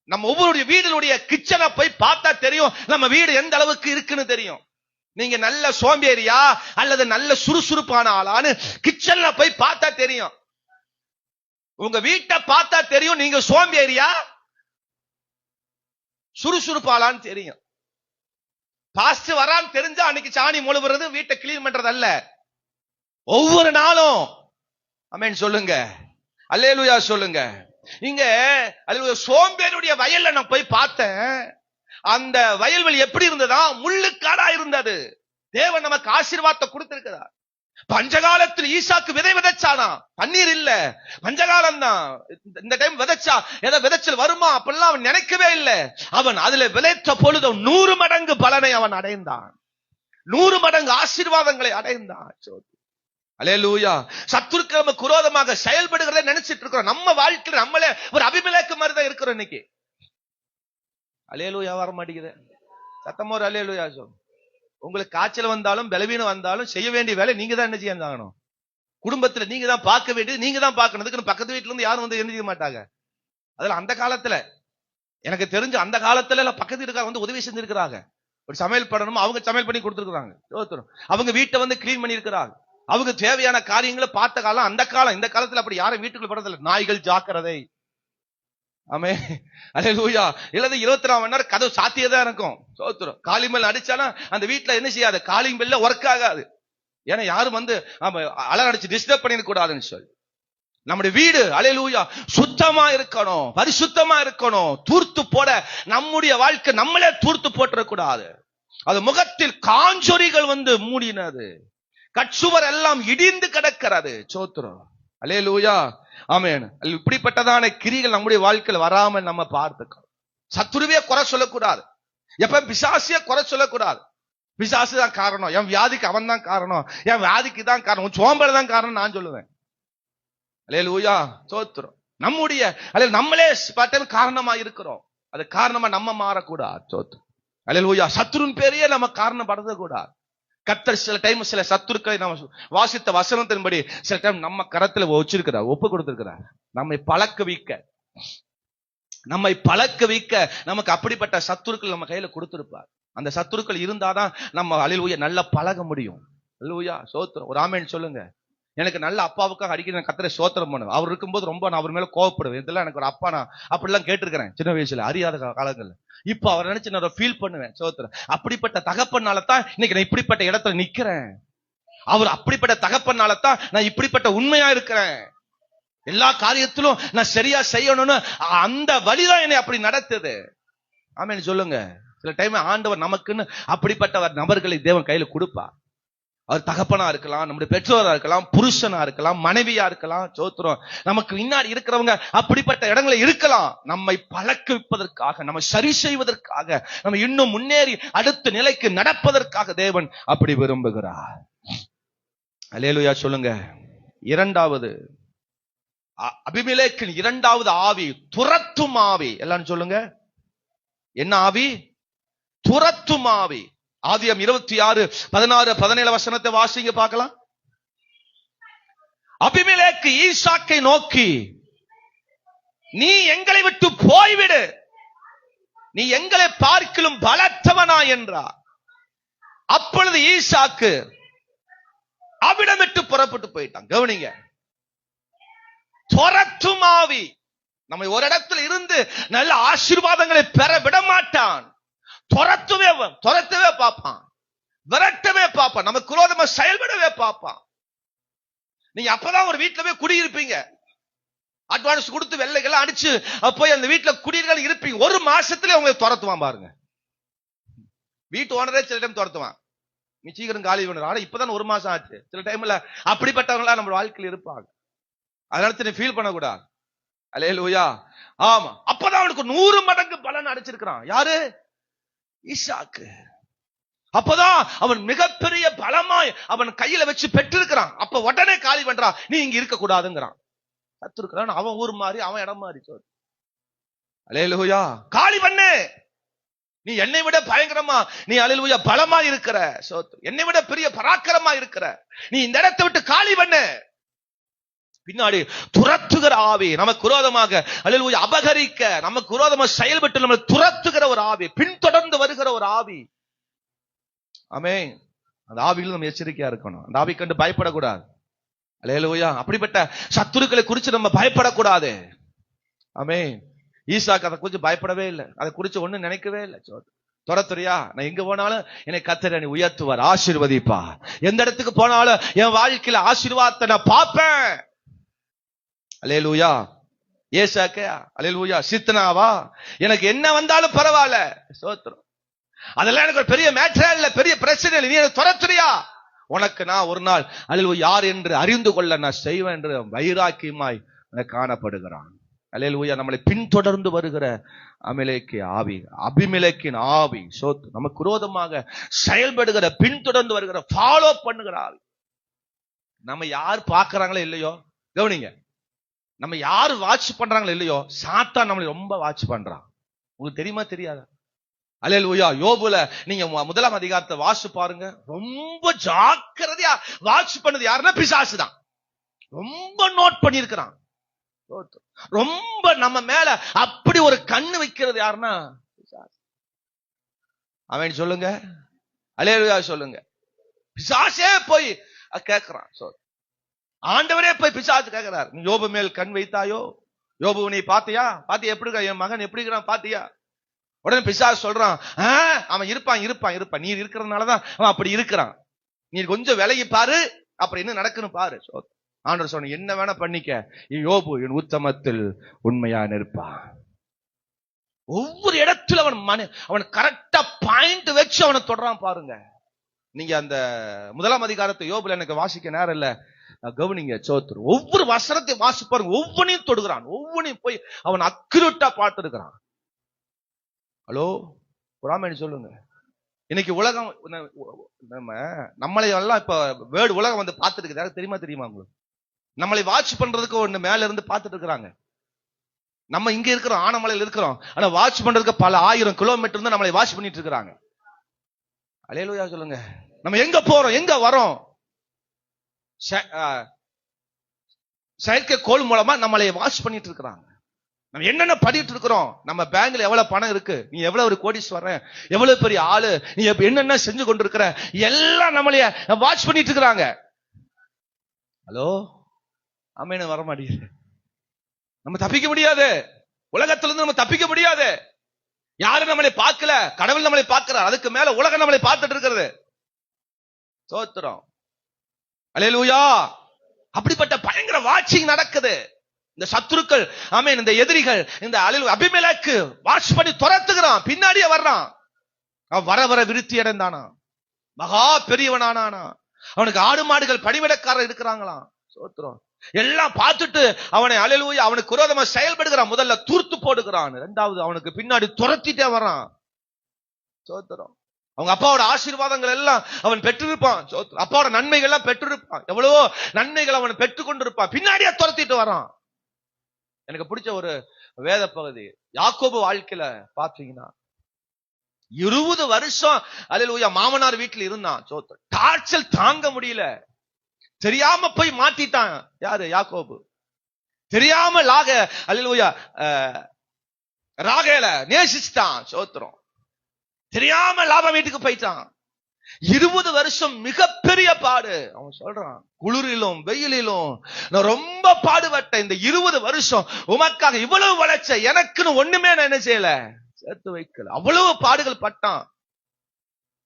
நம்ம ஒவ்வொரு வீடுடைய கிச்சனை போய் பார்த்தா தெரியும் நம்ம வீடு எந்த அளவுக்கு இருக்குன்னு தெரியும். நீங்க நல்ல சோம்பேறியா அல்லது நல்ல சுறுசுறுப்பான ஆளான்னு கிச்சன்ல போய் பார்த்தா தெரியும். உங்க வீட்டை பார்த்தா தெரியும் நீங்க சோம்பேறியா சுறுசுறுப்பாளான்னு தெரியும். பாஸ்ட் வரான்னு தெரிஞ்சா அன்னைக்கு சாணி மொழுவுறது வீட்டை கிளீன் பண்றது அல்ல, ஒவ்வொரு நாளும். ஆமென் சொல்லுங்க. அல்லேலூயா சொல்லுங்க. இங்க சோம்பேறியுடைய வயல்ல நான் போய் பார்த்தேன். அந்த வயல்வெளி எப்படி இருந்ததா? முள்ளுக்காடா இருந்தது. தேவன் நமக்கு ஆசீர்வாதத்தை கொடுத்திருக்கிறார். பஞ்சகாலத்தில் ஈசாக்கு விதை விதைச்சானா, தண்ணீர் இல்ல, பஞ்சகாலம் தான். இந்த டைம் விதைச்சா ஏதோ விதைச்சல் வருமா அப்படிலாம் அவன் நினைக்கவே இல்லை. அவன் அதுல விளைத்த பொழுது 100 மடங்கு பலனை அவன் அடைந்தான். 100 மடங்கு ஆசீர்வாதங்களை அடைந்தான். அல்லேலூயா. சத்துருக்கு நமக்கு விரோதமாக செயல்படுகிறத நினைச்சிட்டு இருக்கிறோம். நம்ம வாழ்க்கையில நம்மளே ஒரு அபிமெலேக்கு மாதிரி தான் இருக்கிறோம் இன்னைக்கு. அல்லேலூயா வர மாட்டேங்குது. சத்தமா ஒரு அல்லேலூயா சொல். உங்களுக்கு காய்ச்சல் வந்தாலும் பலவீனம் வந்தாலும் செய்ய வேண்டிய வேலை நீங்க தான் என்ன செய்யணும். குடும்பத்துல நீங்க தான் பார்க்க வேண்டியது நீங்க தான் பார்க்கணும். பக்கத்து வீட்டுல இருந்து யாரும் வந்து எழுந்திக்க மாட்டாங்க. அதுல அந்த காலத்துல எனக்கு தெரிஞ்சு அந்த காலத்துல பக்கத்து வீட்டுக்காரங்க வந்து உதவி செஞ்சிருக்கிறாங்க. ஒரு சமையல் பண்ணணும், அவங்க சமையல் பண்ணி கொடுத்துருக்காங்க. அவங்க வீட்டை வந்து கிளீன் பண்ணி இருக்கிறாங்க. அவங்க தேவையான காரியங்களை பார்த்த காலம் அந்த காலம். இந்த காலத்துல அப்படி யாரும் வீட்டுக்குள்ள படுறதில்லை. நாய்கள் ஜாக்கிரதை. ஆமே. அல்லேலூயா. இல்லது 24 மணி நேரம் கதவு சாத்தியதான் இருக்கும். சோத்திரம். காலிங் பெல் அடிச்சாலும் அந்த வீட்டுல என்ன செய்யாது, காலிங் பெல்ல ஒர்க் ஆகாது. ஏன்னா யாரும் வந்து அலர் அடிச்சு டிஸ்டர்ப் பண்ணிட கூடாதுன்னு சொல்லி நம்முடைய வீடு அல்லேலூயா சுத்தமா இருக்கணும், பரிசுத்தமா இருக்கணும். தூர்த்து போட நம்முடைய வாழ்க்கை நம்மளே தூர்த்து போட்டுறக்கூடாது. அது முகத்தில் காஞ்சொரிகள் வந்து மூடினது. கட்சுவர் எல்லாம் இடிந்து கிடக்கிறது. சோத்திரம். அல்லேலூயா. ஆமென். இப்படிப்பட்டதான கிரிகள் நம்முடைய வாழ்க்கையில் வராமல் நம்ம பார்த்துக்கணும். சத்துருவே குறை சொல்லக்கூடாது. எப்ப பிசாசிய குறை சொல்லக்கூடாது. பிசாசு தான் காரணம், என் வியாதிக்கு அவன் தான் காரணம், என் வியாதிக்கு தான் காரணம், சோம்பல் தான் காரணம் நான் சொல்லுவேன். அல்லேலூயா. சோத்திரம். நம்முடைய நம்மளே காரணமா இருக்கிறோம். அது காரணமா நம்ம மாறக்கூடாது. சோத்திரம். அல்லேலூயா. சத்துருன் பேரையே நம்ம காரணம் படுத்த கூடாது. கர்த்தர் சில டைம் சில சத்துருக்களை நம்ம வாசித்த வசனத்தின்படி சில டைம் நம்ம கரத்துல வச்சிருக்கிறார், ஒப்பு கொடுத்திருக்கிறார். நம்மை பழக்க வைக்க நமக்கு அப்படிப்பட்ட சத்துருக்கள் நம்ம கையில கொடுத்திருப்பார். அந்த சத்துருக்கள் இருந்தாதான் நம்ம அல்லேலூயா நல்லா பழக முடியும். அல்லேலூயா. சோத்திரம். ஒரு ஆமென் சொல்லுங்க. எனக்கு நல்ல அப்பாவுக்காக அடிக்கடி நான் கத்தரை சோத்திரம் பண்ணுவேன். அவர் இருக்கும்போது ரொம்ப நான் அவர் மேல கோவப்படுவேன். இதெல்லாம் எனக்கு ஒரு அப்பா நான் அப்படிலாம் கேட்டிருக்கிறேன் சின்ன வயசுல, அறியாத காலங்கள்ல. இப்ப அவர் நினைச்சு நான் ஃபீல் பண்ணுவேன் சோத்திரம். அப்படிப்பட்ட தகப்பனாலதான் இன்னைக்கு நான் இப்படிப்பட்ட இடத்துல நிக்கிறேன். அவர் அப்படிப்பட்ட தகப்பனாலதான் நான் இப்படிப்பட்ட உண்மையா இருக்கிறேன். எல்லா காரியத்திலும் நான் சரியா செய்யணும்னு அந்த வழிதான் என்னை அப்படி நடத்துது. ஆமென் சொல்லுங்க. சில டைம் ஆண்டவர் நமக்குன்னு அப்படிப்பட்ட நபர்களை தேவன் கையில கொடுப்பா. அவர் தகப்பனா இருக்கலாம், நம்முடைய பெற்றோரா இருக்கலாம், புருஷனா இருக்கலாம், மனைவியா இருக்கலாம். சோத்திரம். நமக்கு முன்னாடி இருக்கிறவங்க அப்படிப்பட்ட இடங்களை இருக்கலாம். நம்மை பழக்குவிப்பதற்காக, நம்ம சரி செய்வதற்காக, நம்ம இன்னும் முன்னேறி அடுத்த நிலைக்கு நடப்பதற்காக தேவன் அப்படி விரும்புகிறார். அல்லேலூயா சொல்லுங்க. இரண்டாவது, அபிமெலேக்கின் இரண்டாவது ஆவி துரத்தும் ஆவி. எல்லாரும் சொல்லுங்க, என்ன ஆவி? துரத்தும் ஆவி. ஆதியாகமம் 26:16-17 வசனத்தை வாசிங்க பார்க்கலாம். அபிமெலேக்கு ஈசாக்கை நோக்கி, நீ எங்களை விட்டு போய்விடு, நீ எங்களை பார்க்கிலும் பலத்தவனா என்றார். அப்பொழுது ஈசாக்கு அவிடம் விட்டு புறப்பட்டு போயிட்டான். கவனிங்க, துரத்தும் ஆவி நம்ம ஒரு இடத்துல இருந்து நல்ல ஆசீர்வாதங்களை பெற விட மாட்டான். துரத்தவே பார்ப்பான், விரட்டவே பார்ப்பான், நமக்கு விரோதமா செயல்படவே பார்ப்பான். நீங்க அப்பதான் ஒரு வீட்டுல போய் குடியிருப்பீங்க, அட்வான்ஸ் கொடுத்து வெள்ளைகள் அடிச்சு போய் அந்த வீட்டுல குடியிருக்க இருப்பீங்க. ஒரு மாசத்துல உங்களை துரத்துவான் பாருங்க. வீட்டு ஓனரே சில டைம் துரத்துவான், நீ சீக்கிரம் காலி பண்ணுற. ஆனா இப்பதான் ஒரு மாசம் ஆச்சு. சில டைம்ல அப்படிப்பட்டவங்களா நம்ம வாழ்க்கையில் இருப்பாங்க. அதனால நீ ஃபீல் பண்ணக்கூடாது. அல்லேலூயா. ஆமா, அப்பதான் அவனுக்கு 100 மடங்கு பலன் அடிச்சிருக்கிறான். யாரு? ஈசாக்கு. அப்பதான் அவன் மிகப்பெரிய பலமாய் அவன் கையில வச்சு பெற்றிருக்கிறான். அப்ப உடனே காலி பண்றா, நீ இங்க இருக்க கூடாதுங்கிறான். கத்துருக்கிறான். அவன் ஊர் மாறி, அவன் இடம் மாறி. அல்லேலூயா. காலி பண்ணு, நீ என்னை விட பயங்கரமா, நீ அல்லேலூயா பலமா இருக்கிற, என்னை விட பெரிய பராக்கிரமா இருக்கிற, நீ இந்த இடத்தை விட்டு காலி பண்ணு. பின்னாடி துரத்துகிற ஆவி, நமக்கு விரோதமாக அல்லேலூயா அபகரிக்க, நமக்கு விரோதமாக செயல்பட்டு நம்ம துரத்துகிற ஒரு ஆவி, பின்தொடர்ந்து வருகிற ஒரு ஆவி. ஆமென். அந்த ஆவியில் நம்ம எச்சரிக்கையா இருக்கணும். அந்த ஆவி கண்டு பயப்படக்கூடாது. அல்லேலூயா. அப்படிப்பட்ட சத்துருக்களை குறித்து நம்ம பயப்படக்கூடாது. ஆமென். ஈசாக்கு அதை குறித்து பயப்படவே இல்லை, அதை குறித்து ஒண்ணும் நினைக்கவே இல்லை. துரத்துறியா, நான் எங்க போனாலும் என்னை கர்த்தர் என்னை உயர்த்துவார், ஆசீர்வதிப்பா. எந்த இடத்துக்கு போனாலும் என் வாழ்க்கையில ஆசீர்வாதத்தை நான் பார்ப்பேன். அல்லேலூயா. ஏசாக்க அல்லேலூயா சித்தனாவா, எனக்கு என்ன வந்தாலும் பரவாயில்ல, ஸ்தோத்திரம், அதெல்லாம் எனக்கு ஒரு பெரிய மேட்டரே இல்ல, பெரிய பிரச்சனை இல்லை. நீ என்ன துரத்துறியா, உனக்கு நான் ஒரு நாள் அல்லேலூயா யார் என்று அறிந்து கொள்ள நான் செய்வேன் என்று வைராக்கியமாய் காணப்படுகிறான். அல்லேலூயா. நம்மளை பின்தொடர்ந்து வருகிற அபிமெலேக்கின் ஆவி, நமக்கு விரோதமாக செயல்படுகிற, பின்தொடர்ந்து வருகிற, ஃபாலோ பண்ணுகிற ஆவி. நம்ம யார் பார்க்கறாங்களோ இல்லையோ, கவனிங்க, நம்ம யாரு வாட்ச் பண்றாங்களோ இல்லையோ, சாத்தான் நம்மளை ரொம்ப வாட்ச் பண்றான். உங்களுக்கு தெரியுமா தெரியாதா? அல்லேலூயா. யோபுல நீங்க 1ஆம் அதிகாரத்தை வாட்ச் பாருங்க. ரொம்ப ஜாக்கிரதையா வாட்ச் பண்ணது யாருன்னா பிசாசு தான். ரொம்ப நோட் பண்ணியிருக்கிறான். ரொம்ப நம்ம மேல அப்படி ஒரு கண்ணு வைக்கிறது யாருன்னா பிசாசு. அவன் சொல்லுங்க, அல்லேலூயா சொல்லுங்க. பிசாசே போய் கேட்கிறான். ஆண்டவரே போய் பிசாசு கேட்கிறார், நீ யோபு மேல் கண் வைத்தாயோ? யோபு நீ பாத்தியா? எப்படி என் மகன் எப்படி இருக்கிறான் பாத்தியா? உடனே பிசாசு சொல்றான், அவன் இருப்பான், நீ இருக்கிறதுனாலதான் அவன் அப்படி இருக்கிறான், நீ கொஞ்சம் விலகி பாரு, அப்புறம் என்ன நடக்குன்னு பாரு. ஆண்டவர் சொன்ன, என்ன வேணா பண்ணிக்க, யோபு என் உத்தமத்தில் உண்மையா நிற்பான். ஒவ்வொரு இடத்துல அவன் கரெக்டா பாயிண்ட் வச்சு அவனை தொடரான் பாருங்க. நீங்க அந்த 1ஆம் அதிகாரத்தை யோபுல எனக்கு வாசிக்க நேரம் இல்ல, கவனிங்க. சோத்ரு ஒவ்வொரு வசனத்தை வாசிப்பாருங்க, ஒவ்வொன்றையும் தொடுகிறான், ஒவ்வொன்றையும் போய் அவன் அக்யூரேட்டா பார்த்து இருக்கிறான். ஹலோ புறாமணி சொல்லுங்க. இன்னைக்கு உலகம் நம்மளை எல்லாம் இப்ப வேர்டு உலகம் வந்து பார்த்துட்டு இருக்குது. தெரியுமா உங்களுக்கு? நம்மளை வாட்ச் பண்றதுக்கு ஒண்ணு மேல இருந்து பார்த்துட்டு இருக்கிறாங்க. நம்ம இங்க இருக்கிறோம், ஆனமலையில் இருக்கிறோம், ஆனா வாட்ச் பண்றதுக்கு பல 1000 கிலோமீட்டர் தான் நம்மளை வாட்ச் பண்ணிட்டு இருக்கிறாங்க. அல்லேலூயா சொல்லுங்க. நம்ம எங்க போறோம், எங்க வரோம், செயற்கைக்கோள் மூலமா நம்மளை வாட்ச் பண்ணிட்டு இருக்கிறாங்க. நம்ம என்னென்ன பண்ணிட்டு இருக்கிறோம், நம்ம பேங்க்ல எவ்வளவு பணம் இருக்கு, நீ எவ்வளவு ஒரு கோடீஸ்வரன், எவ்வளவு பெரிய ஆளு, நீ என்னென்ன செஞ்சு கொண்டிருக்கிற, எல்லாம் நம்மளைய வாட்ச் பண்ணிட்டு இருக்கிறாங்க. ஹலோ, ஆமென். வர மாட்டேங்குது. நம்ம தப்பிக்க முடியாது, உலகத்திலிருந்து நம்ம தப்பிக்க முடியாது. யாரும் நம்மளை பார்க்கல, கடவுள் நம்மளை பார்க்கிறார். அதுக்கு மேல உலகம் நம்மளை பார்த்துட்டு இருக்கிறது. சோத்திரம், அல்லேலூயா. அப்படிப்பட்ட பயங்கர வாட்சிங் நடக்குது. இந்த சத்துருக்கள், ஆமென், இந்த எதிரிகள், இந்த அபிமெலேக்கு வாட்ச் பண்ணி துரத்துகிறான், பின்னாடியே வர்றான். அவன் வர வர விருத்தி அடைந்தானா, மகா பெரியவனானா. அவனுக்கு ஆடு மாடுகள் பணிவிடக்காரர் இருக்கிறாங்களாம். சோத்திரம். எல்லாம் பார்த்துட்டு அவனை, அல்லேலூயா, அவனுக்கு விரோதமா செயல்படுகிறான். முதல்ல தூர்த்து போடுகிறான், இரண்டாவது அவனுக்கு பின்னாடி துரத்திட்டே வரான். சோத்திரம். அவங்க அப்பாவோட ஆசீர்வாதங்கள் எல்லாம் அவன் பெற்றிருப்பான். அப்பாவோட நன்மைகள் எல்லாம் பெற்றிருப்பான். எவ்வளவோ நன்மைகள் அவன் பெற்றுக் கொண்டிருப்பான். பின்னாடியே துரத்திட்டு வரான். எனக்கு பிடிச்ச ஒரு வேத பகுதி யாக்கோபு வாழ்க்கையில பாத்தீங்கன்னா, 20 வருஷம் அல்லேலூயா மாமனார் வீட்டில் இருந்தான். டார்ச்சல் தாங்க முடியல. தெரியாம போய் மாட்டிட்டான். யாரு? யாக்கோபு. தெரியாம அல்லேலூயா ராகேல நேசிச்சிட்டான். சோத்திரம். தெரியாம லாபம் வீட்டுக்கு போயிட்டான். 20 வருஷம் மிகப்பெரிய பாடு. அவன் சொல்றான், குளிரிலும் வெயிலிலும் நான் ரொம்ப பாடுபட்டேன். இந்த 20 வருஷம் உமக்காக இவ்வளவு வளைச்ச, எனக்குன்னு ஒண்ணுமே நான் என்ன செய்யல, சேர்த்து வைக்கல. அவ்வளவு பாடுகள் பட்டான்.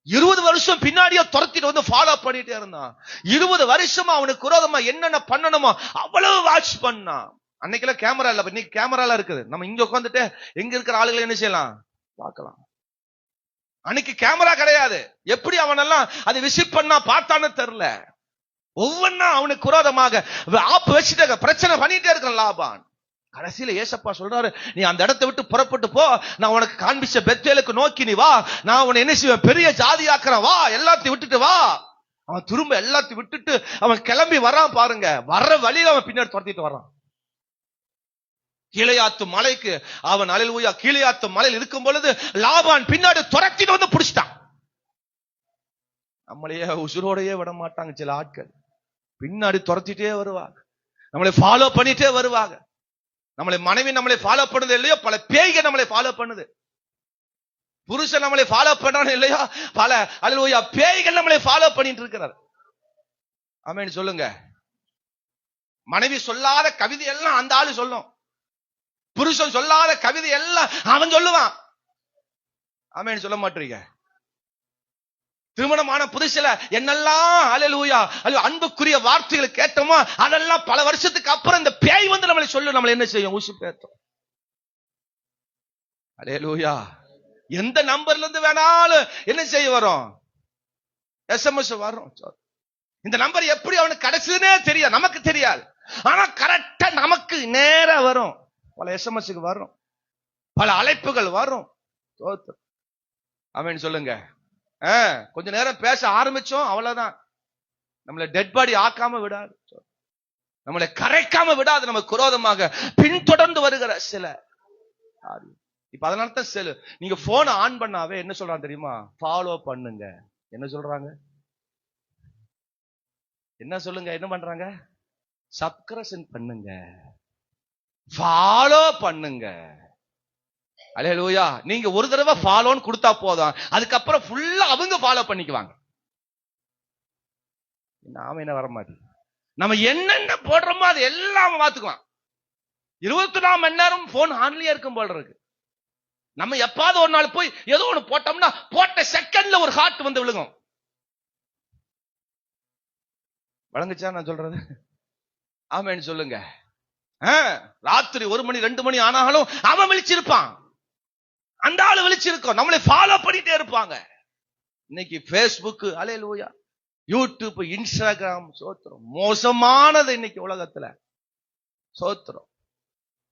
20 வருஷம் பின்னாடியே துரத்திட்டு வந்து ஃபாலோ பண்ணிட்டே இருந்தான். 20 வருஷமா அவனுக்கு விரோதமா என்னென்ன பண்ணணுமோ அவ்வளவு வாட்ச் பண்ணான். அன்னைக்கெல்லாம் கேமரா இல்ல, இன்னைக்கு கேமரா இருக்கு. நம்ம இங்க உட்காந்துட்டு எங்க இருக்கிற ஆளுகளை என்ன செய்யலாம், பார்க்கலாம். அன்னைக்கு கேமரா கிடையாது. எப்படி அவனெல்லாம் அதை விசிட் பண்ணா பார்த்தான்னு தெரியல. ஒவ்வொன்னா அவனுக்கு விரோதமாக ஆப்பு வச்சுட்டு பிரச்சனை பண்ணிட்டே இருக்கான் லாபான். கடைசியில ஏசப்பா சொல்றாரு, நீ அந்த இடத்தை விட்டு புறப்பட்டு போ, நான் உனக்கு காண்பிச்ச பெத்தேலுக்கு நோக்கி நீ வா, நான் உன்னை என்ன செய்வேன், பெரிய ஜாதி ஆக்குறேன், வா, எல்லாத்தையும் விட்டுட்டு வா. அவன் திரும்ப எல்லாத்தையும் விட்டுட்டு அவன் கிளம்பி வரான். பாருங்க, வர்ற வழியில அவன் பின்னாடி துரத்திட்டு வரான். கீழையாத்து மலைக்கு அவன், அல்லேலூயா, கீழையாத்து மலையில் இருக்கும் பொழுது லாபான் பின்னாடி துரத்திட்டு வந்து பிடிச்சிட்டான். நம்மளையே உசுரோடையே விட மாட்டாங்க சில ஆட்கள். பின்னாடி துரத்திட்டே வருவாங்க, நம்மளை ஃபாலோ பண்ணிட்டே வருவாங்க. நம்மளை மனைவி நம்மளை ஃபாலோ பண்ணுது இல்லையோ, பல பேய்கள் நம்மளை ஃபாலோ பண்ணுது. புருஷன் நம்மளை ஃபாலோ பண்றானே இல்லையா, பல அல்லேலூயா பேய்கள் நம்மளை ஃபாலோ பண்ணிட்டு இருக்கிறார். ஆமென் சொல்லுங்க. மனைவி சொல்லாத கவிதை எல்லாம் அந்த ஆளு சொல்லும். புருஷன் சொல்லாத கவிதை எல்லாம் அவன் சொல்லுவான். ஆமென் சொல்ல மாட்டீங்க. திருமணமான புதுசுல என்னெல்லாம் அல்லேலூயா அன்புக்குரிய வார்த்தைகளை கேட்டோமோ அதெல்லாம் பல வருஷத்துக்கு அப்புறம் இந்த பேய் வந்து நம்மளை சொல்லு, நம்மளை என்ன செய்யும், ஊசி பேத்தும். அல்லேலூயா. எந்த நம்பர்ல இருந்து வேணாலும் என்ன செய்ய வரும், SMS வரும். இந்த நம்பர் எப்படி அவனுக்கு கிடைச்சதுன்னே தெரியாது, நமக்கு தெரியாது. ஆனா கரெக்டா நமக்கு நேரா வரும். பல SMS வரும், பல அழைப்புகள் வரும். ஆமென் சொல்லுங்க. கொஞ்ச நேரம் பேச ஆரம்பிச்சோம், அவ்வளவுதான். நம்மளை டெட் பாடி ஆக்காம விடாது, நம்மளை கரைக்காம விடாது. நமக்கு குரோதமாக பின்தொடர்ந்து வருகிற சில. இப்ப அதனால தான் செல், நீங்க போன் ஆன் பண்ணாவே என்ன சொல்றாங்க தெரியுமா, ஃபாலோ பண்ணுங்க. என்ன சொல்றாங்க, என்ன சொல்லுங்க, என்ன பண்றாங்க, சப்ஸ்கிரிப்ஷன் பண்ணுங்க, ஃபாலோ பண்ணுங்க. அல்லேலூயா. நீங்க ஒரு தடவை ஃபாலோன்னு கொடுத்தா போதும், அதுக்கப்புறம் ஃபுல்லா அவங்க ஃபாலோ பண்ணிக்குவாங்க. நாம என்ன வர மாட்டோம். நம்ம என்னென்ன போடுறோமோ அது எல்லாம் பார்த்துக்குவான். 24 மணி நேரம் போன் ஆன்லயே இருக்கும் போல இருக்கு. நம்ம எப்பாவது ஒரு நாள் போய் ஏதோ ஒண்ணு போட்டோம்னா போட்ட செகண்ட்ல ஒரு ஹார்ட் வந்து விழுகும். வழங்குச்சா நான் சொல்றது? ஆமென் சொல்லுங்க. ராத்திரி 1 மணி 2 மணி ஆனாலும் அவன் விழிச்சிருப்பான், அந்த ஆளு விழிச்சிருக்கோம், நம்மளை ஃபாலோ பண்ணிட்டே இருப்பாங்க. இன்னைக்கு Facebook, அல்லேலூயா, யூடியூப், இன்ஸ்டாகிராம், சோத்திரம் மோசமானது இன்னைக்கு உலகத்துல. சோத்திரம்.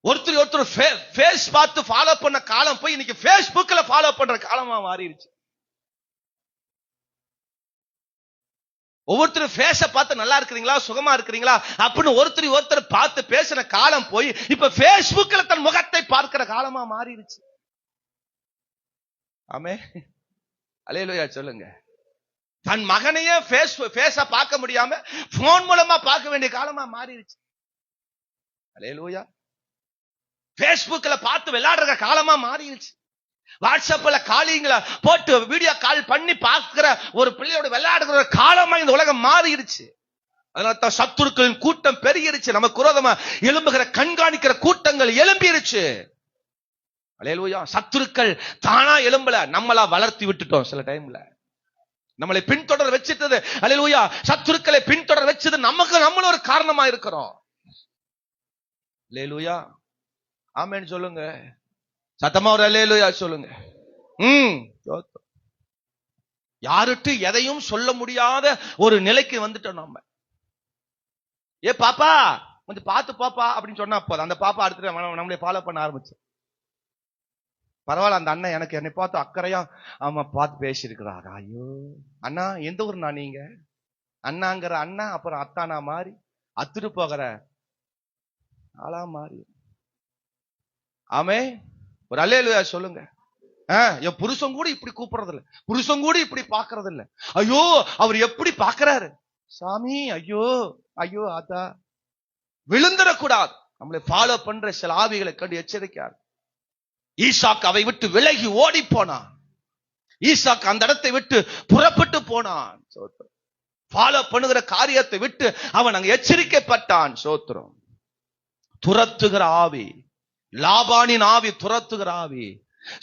ஒருத்தர் ஃபேஸ் பார்த்து ஃபாலோ பண்ண காலம் போய் இன்னைக்கு Facebookல ஃபாலோ பண்ற காலமா மாறிடுச்சு. ஒவ்வொருத்தரும் ஃபேஸ பார்த்து நல்லா இருக்கிறீங்களா, சுகமா இருக்கிறீங்களா அப்படின்னு ஒருத்தர் பார்த்து பேசின காலம் போய் இப்ப Facebookல தன் முகத்தை பார்க்கிற காலமா மாறிடுச்சு. ஆமே, அல்லேலூயா சொல்லுங்க. தன் மகனையே ஃபேஸ பார்க்க முடியாம போன் மூலமா பார்க்க வேண்டிய காலமா மாறிடுச்சு. அல்லேலூயா. Facebookல பார்த்து விளையாடுற காலமா மாறிடுச்சு. வாட்ஸ்அப்ல காலிங்கள போட்டு வீடியோ கால் பண்ணி பார்க்கிற ஒரு பிள்ளையோட விளையாடுகிற காலமா இந்த உலகம் மாறிடுச்சு. அதனால சத்துருக்களின் கூட்டம் பெருகிருச்சு. நமக்கு விரோதமா எழும்புகிற கண்காணிக்கிற கூட்டங்கள் எழும்பிருச்சு. அல்லேலூயா. சத்துருக்கள் தானா எழும்பல, நம்மளா வளர்த்தி விட்டுட்டோம். சில டைம்ல நம்மளை பின்தொடர் வச்சிட்டது. அல்லேலூயா. சத்துருக்களை பின்தொடர் வச்சது நம்மளும் ஒரு காரணமா இருக்கிறோம். அல்லேலூயா. ஆமென் சொல்லுங்க. சத்தமா ஒரு அல்லேலூயா சொல்லுங்க. யாருக்கு எதையும் சொல்ல முடியாத ஒரு நிலைக்கு வந்துட்டோம் நம்ம. ஏ பாப்பா கொஞ்சம் பார்த்து பாப்பா அப்படின்னு சொன்னா போதும், அந்த பாப்பா அடுத்து நம்மளே ஃபாலோ பண்ண ஆரம்பிச்சு. பரவாயில்ல, அந்த அண்ணன் எனக்கு என்னை பார்த்து அக்கறையா ஆமா பார்த்து பேசியிருக்கிறாரா. ஐயோ அண்ணா எந்த ஊர்னா நீங்க? அண்ணாங்கிற அண்ணா அப்புறம் அத்தானா மாறி அத்துட்டு போகிற ஆளா மாறி. ஆமே ஒரு அல்லேலூயா சொல்லுங்க. என் புருஷன் கூட இப்படி கூப்பிடுறது இல்ல, புருஷன் கூட இப்படி பாக்குறது இல்ல. ஐயோ அவர் எப்படி பாக்குறாரு சாமி. ஐயோ ஐயோ அதா விழுந்துடக்கூடாது. நம்மளை ஃபாலோ பண்ற சில ஆவிகளை கண்டு எச்சரிக்கார். ஈசாக்கு அவை விட்டு விலகி ஓடி போனான். ஈசாக்கு அந்த இடத்தை விட்டு புறப்பட்டு போனான். ஃபாலோ பண்ணுகிற காரியத்தை விட்டு அவன் அங்க எச்சரிக்கப்பட்டான். சோத்திரம். துரத்துகிற ஆவி, லாபானின் ஆவி துரத்துகிற ஆவி,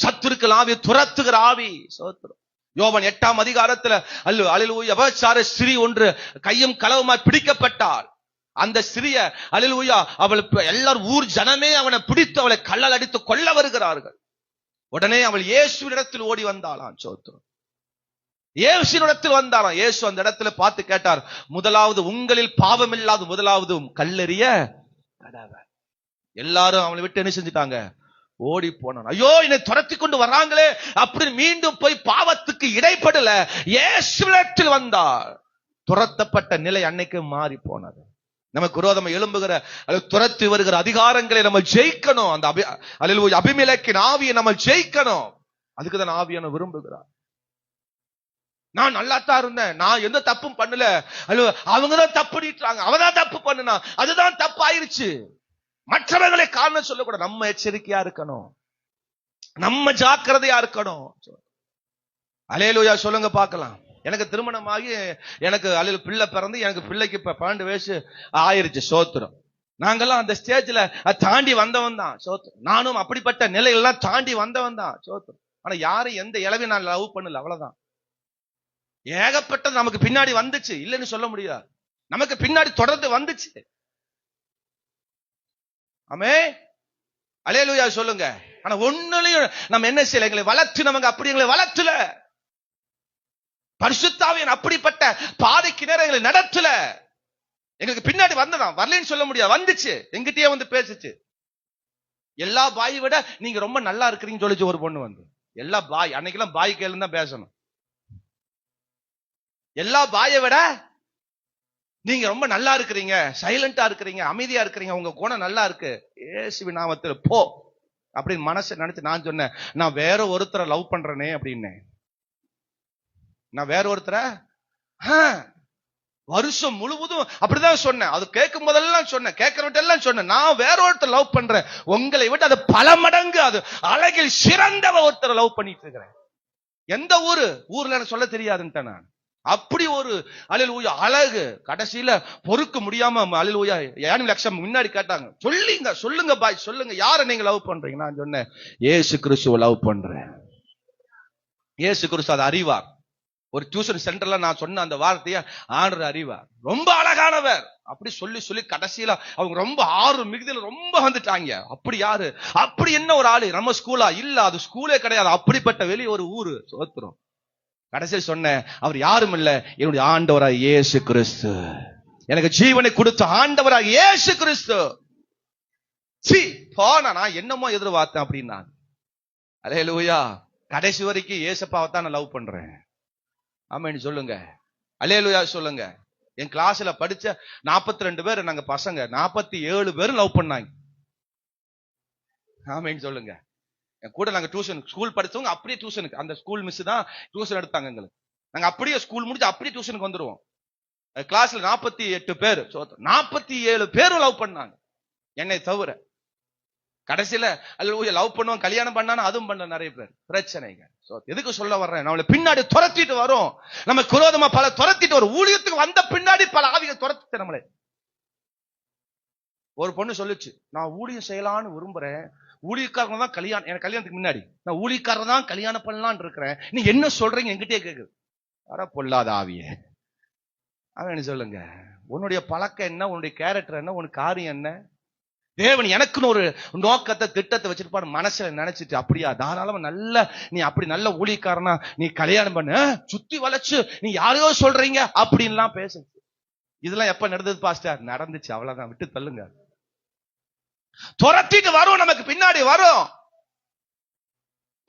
சத்துருக்கள் ஆவி துரத்துகிற ஆவி. சோத்திரம். யோவான் 8ஆம் அதிகாரத்துல அல்லேலூயா விபச்சார ஸ்திரீ ஒன்று கையும் களவுமாய் பிடிக்கப்பட்டாள். அந்த ஸ்திரிய அல்லேலூயா அவள் எல்லாரும் ஊர் ஜனமே அவனை பிடித்து அவளை கல்லால் அடித்து கொல்ல வருகிறார்கள். உடனே அவள் இயேசுவினிடத்தில் ஓடி வந்தாளாம். சோத்திரம். இயேசுவினிடத்தில் வந்தாளாம். இயேசு அந்த இடத்துல பார்த்து கேட்டார், முதலாவது உங்களில் பாவம் இல்லாத முதலாவது கல்லெறிய கடவர். எல்லாரும் அவளை விட்டு என்ன செஞ்சுட்டாங்க? ஓடி போனான். ஐயோ என்னை துரத்தி கொண்டு வர்றாங்களே அப்படி மீண்டும் போய் பாவத்துக்கு இடைப்படல, இயேசுவினிடத்தில் வந்தார். துரத்தப்பட்ட நிலை அன்னைக்கு மாறி போனது. நமக்கு விரோதமா எழும்புகிற துரத்தி வருகிற அதிகாரங்களை நம்ம ஜெயிக்கணும். அந்த அபிமெலேக்கின் ஆவியை நம்ம ஜெயிக்கணும். அதுக்குதான் ஆவியான விரும்புகிறார். நான் நல்லாத்தான் இருந்தேன், நான் எந்த தப்பும் பண்ணல, அவங்கதான் தப்பு பண்ணிட்டாங்க, அவதான் தப்பு பண்ணுனா, அதுதான் தப்பு ஆயிருச்சு. மற்றவர்களை காரணம் சொல்லக்கூடாது. நம்ம எச்சரிக்கையா இருக்கணும், நம்ம ஜாக்கிரதையா இருக்கணும். அல்லேலூயா சொல்லுங்க பார்க்கலாம். எனக்கு திருமணமாகி எனக்கு பிள்ளை பிறந்து எனக்கு பிள்ளைக்கு 12 வயசு ஆயிருச்சு. சோத்திரம். நாங்கெல்லாம் அந்த ஸ்டேஜ்ல தாண்டி வந்தவன் தான். சோத்திரம். நானும் அப்படிப்பட்ட நிலையெல்லாம் தாண்டி வந்தவன் தான். சோத்திரம். ஆனா யாரும் எந்த இளவையும் நான் லவ் பண்ணல, அவ்வளவுதான். ஏகப்பட்டது நமக்கு பின்னாடி வந்துச்சு, இல்லைன்னு சொல்ல முடியாது. நமக்கு பின்னாடி தொடர்ந்து வந்துச்சு. ஆமே அல்லேலூயா சொல்லுங்க. ஆனா ஒண்ணுலயும் நம்ம என்ன செய்யல, எங்களை வளர்த்து நமக்கு அப்படி எங்களை வளர்த்துல. பரிசுத்தாவியன் அப்படிப்பட்ட பாதைக்கு நேரம் எங்களை நடத்தல. எங்களுக்கு பின்னாடி வந்ததான், வரலன்னு சொல்ல முடியாது, வந்துச்சு, எங்கிட்டயே வந்து பேசுச்சு. எல்லா பாயை விட நீங்க ரொம்ப நல்லா இருக்கிறீங்கன்னு சொல்லிச்சு ஒரு பொண்ணு வந்து. எல்லா பாய் அன்னைக்கெல்லாம் பாய் கேளு தான் பேசணும். எல்லா பாயை விட நீங்க ரொம்ப நல்லா இருக்கிறீங்க, சைலண்டா இருக்கிறீங்க, அமைதியா இருக்கிறீங்க, உங்க குணம் நல்லா இருக்கு, இயேசுவின் நாமத்தில் போ அப்படின்னு மனசை நினைச்சு நான் சொன்னேன், நான் வேற ஒருத்தரை லவ் பண்றேனே அப்படின்னு. நான் வேற ஒருத்தர வருஷம் முழுவதும் அப்படிதான் சொன்னேன். அது கேட்கும் போதெல்லாம் சொன்னேன், கேட்கிறவட்டெல்லாம் சொன்னேன், நான் வேற ஒருத்தர் லவ் பண்றேன், உங்களை விட்டு அது பல மடங்கு அது அழகில் சிறந்தவ ஒருத்தரை லவ் பண்ணிட்டு இருக்கிறேன். எந்த ஊர்ல எனக்கு சொல்ல தெரியாதுன்ட்டேன் நான். அப்படி ஒரு அல்லேலூயா அழகு. கடைசியில பொறுக்க முடியாம அல்லேலூயா 7 லட்சம் முன்னாடி கேட்டாங்க, சொல்லுங்க பாய் சொல்லுங்க, யாரை நீங்க லவ் பண்றீங்க? நான் சொன்னேன், இயேசு கிறிஸ்துவை லவ் பண்றேன். இயேசு கிறிஸ்து அதை அறிவார். ஒரு டியூஷன் சென்டர்ல நான் சொன்ன அந்த வார்த்தைய ஆண்டவர் அறிவார். ரொம்ப அழகானவர் அப்படி சொல்லி சொல்லி கடைசியில அவங்க ரொம்ப மிகுதியில ரொம்ப வந்துட்டாங்க. அப்படி யாரு? அப்படி என்ன ஒரு ஆளு? நம்ம ஸ்கூலா? இல்ல, அது ஸ்கூலே கிடையாது, அப்படிப்பட்ட வெளியே ஒரு ஊரு. சோத்திரம். கடைசியில் சொன்னேன், அவர் யாரும் இல்ல, என்னுடைய ஆண்டவராக இயேசு கிறிஸ்து, எனக்கு ஜீவனை கொடுத்த ஆண்டவராக இயேசு கிறிஸ்து. போனா நான் என்னமோ எதிர்பார்த்தேன் அப்படின்னா. அல்லேலூயா. கடைசி வரைக்கும் இயேசுப்பாவை தான் நான் லவ் பண்றேன். ஆமென் சொல்லுங்க. அல்லேலூயா சொல்லுங்க. என் கிளாஸ்ல படிச்ச 42 பேர் நாங்க பசங்க, 47 பேரும் லவ் பண்ணாங்க. ஆமென் சொல்லுங்க. என் கூட நாங்க டியூஷன் ஸ்கூல் படிச்சவங்க அப்படியே டியூஷனுக்கு, அந்த ஸ்கூல் மிஸ் தான் டியூஷன் எடுத்தாங்க எங்களுக்கு. நாங்க அப்படியே ஸ்கூல் முடிச்சு அப்படியே டியூஷனுக்கு வந்துருவோம். கிளாஸ்ல 48 பேர், 47 பேரும் லவ் பண்ணாங்க என்னை தவிர. கடைசியில அல்ல லவ் பண்ணுவோம், கல்யாணம் பண்ணாலும் அதுவும் பண்ண நிறைய பேர் பிரச்சனைங்க. எதுக்கு சொல்ல வர்றேன், நம்மளை பின்னாடி துரத்திட்டு வரும், நம்ம குரோதமா பல துரத்திட்டு வரும். ஊழியத்துக்கு வந்த பின்னாடி பல ஆவிகள் துரத்திட்டு நம்மளே. ஒரு பொண்ணு சொல்லுச்சு, நான் ஊழியம் செய்யலான்னு விரும்புறேன், ஊழியக்காரங்க தான் கல்யாணம், எனக்கு கல்யாணத்துக்கு முன்னாடி நான் ஊழியக்காரர் தான் கல்யாணம் பண்ணலான் இருக்கிறேன், நீ என்ன சொல்றீங்க என்கிட்டே கேக்குது. வர பொல்லாத ஆவியே, அவன் சொல்லுங்க, உன்னுடைய பழக்கம் என்ன, உன்னுடைய கேரக்டர் என்ன, உனக்கு காரியம் என்ன? தேவன் எனக்குன்னு ஒரு நோக்கத்தை திட்டத்தை வச்சிருப்பாரு மனசுல நினைச்சிட்டு, அப்படியா தாராளமா நல்ல நீ அப்படி நல்ல ஊழியக்காரனா நீ கல்யாணம் பண்ண, சுத்தி வளைச்சு நீ யாரையோ சொல்றீங்க அப்படின்லாம் பேசு. இதெல்லாம் எப்ப நடந்தது பாஸ்டர்? நடந்துச்சு, அவ்வளவுதான், விட்டு தள்ளுங்க. துரத்திட்டு வரும், நமக்கு பின்னாடி வரும்.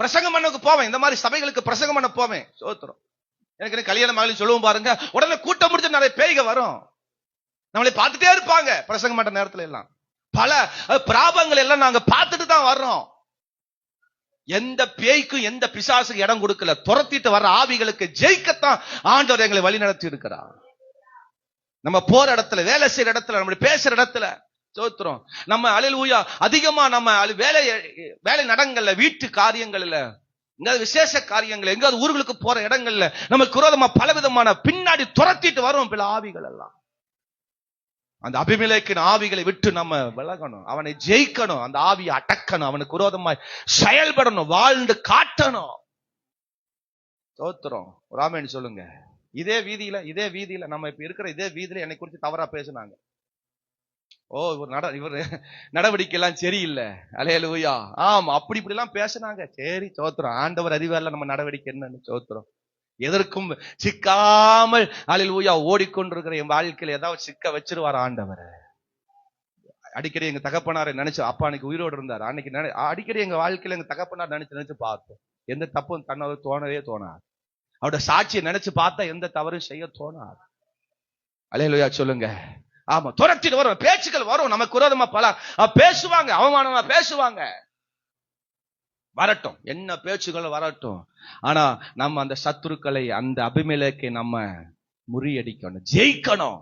பிரசங்கம் பண்ணக்கு போவேன், இந்த மாதிரி சபைகளுக்கு பிரசங்கம் பண்ண போவேன், சோத்திரம் எனக்கு கல்யாணம் ஆகலன்னு சொல்லுவோம் பாருங்க, உடனே கூட்டம் முடிச்சு நிறைய பேய்க வரும், நம்மளை பார்த்துட்டே இருப்பாங்க. பிரசங்கம் பண்ற நேரத்துல எல்லாம் பல பிராபங்கள் எல்லாம் நாங்க பார்த்துட்டு தான் வர்றோம். எந்த பேய்க்கும் எந்த பிசாசுக்கு இடம் கொடுக்கல. துரத்திட்டு வர்ற ஆவிகளுக்கு ஜெயிக்கத்தான் ஆண்டவர் எங்களை வழி நடத்தி இருக்கிறார். நம்ம போற இடத்துல, வேலை செய்யற இடத்துல, நம்ம பேசுற இடத்துல, சோத்திரம் நம்ம அல்லேலூயா அதிகமா நம்ம வேலை நடங்கள்ல, வீட்டு காரியங்கள்ல, எங்காவது விசேஷ காரியங்கள், எங்காவது ஊர்களுக்கு போற இடங்கள்ல நமக்கு விரோதமா பலவிதமான பின்னாடி துரத்திட்டு வரும் பல ஆவிகள் எல்லாம். அந்த அபிமெலேக்கின் ஆவிகளை விட்டு நம்ம விலகணும், அவனை ஜெயிக்கணும், அந்த ஆவியை அடக்கணும், அவனுக்கு விரோதமாய் செயல்படணும், வாழ்ந்து காட்டணும். சோத்திரம் ராமேன்னு சொல்லுங்க. இதே வீதியில நம்ம இப்ப இருக்கிற இதே வீதியில என்னை குறித்து தவறா பேசினாங்க. இவர் நடவடிக்கை எல்லாம் சரியில்லை, அல்லேலூயா, ஆமா அப்படி இப்படி எல்லாம் பேசினாங்க. சரி சோத்திரம், ஆண்டவர் அறிவார்ல நம்ம நடவடிக்கை என்னன்னு. சோத்திரம் எதற்கும் சிக்காமல் அல்லேலூயா ஓடிக்கொண்டிருக்கிற என் வாழ்க்கையில ஏதாவது சிக்க வச்சிருவார் ஆண்டவர். அடிக்கடி எங்க தகப்பனாரை நினைச்சு, அப்பா அன்னைக்கு உயிரோடு இருந்தார், அன்னைக்கு அடிக்கடி எங்க வாழ்க்கையில எங்க தகப்பனார் நினைச்சு பார்த்தோம். எந்த தப்பும் தன்னவர் தோணவே தோணாது. அவருடைய சாட்சியை நினைச்சு பார்த்தா எந்த தவறும் செய்ய தோணாது. அல்லேலூயா சொல்லுங்க. ஆமா, துரத்திட்டு வரும், பேச்சுக்கள் வரும், நமக்கு விரோதமா பல பேசுவாங்க, அவமானமா பேசுவாங்க. வரட்டும், என்ன பேச்சுகள் வரட்டும். ஆனா நம்ம அந்த சத்துருக்களை, அந்த அபிமெலேக்கை நம்ம முறியடிக்கணும், ஜெயிக்கணும்.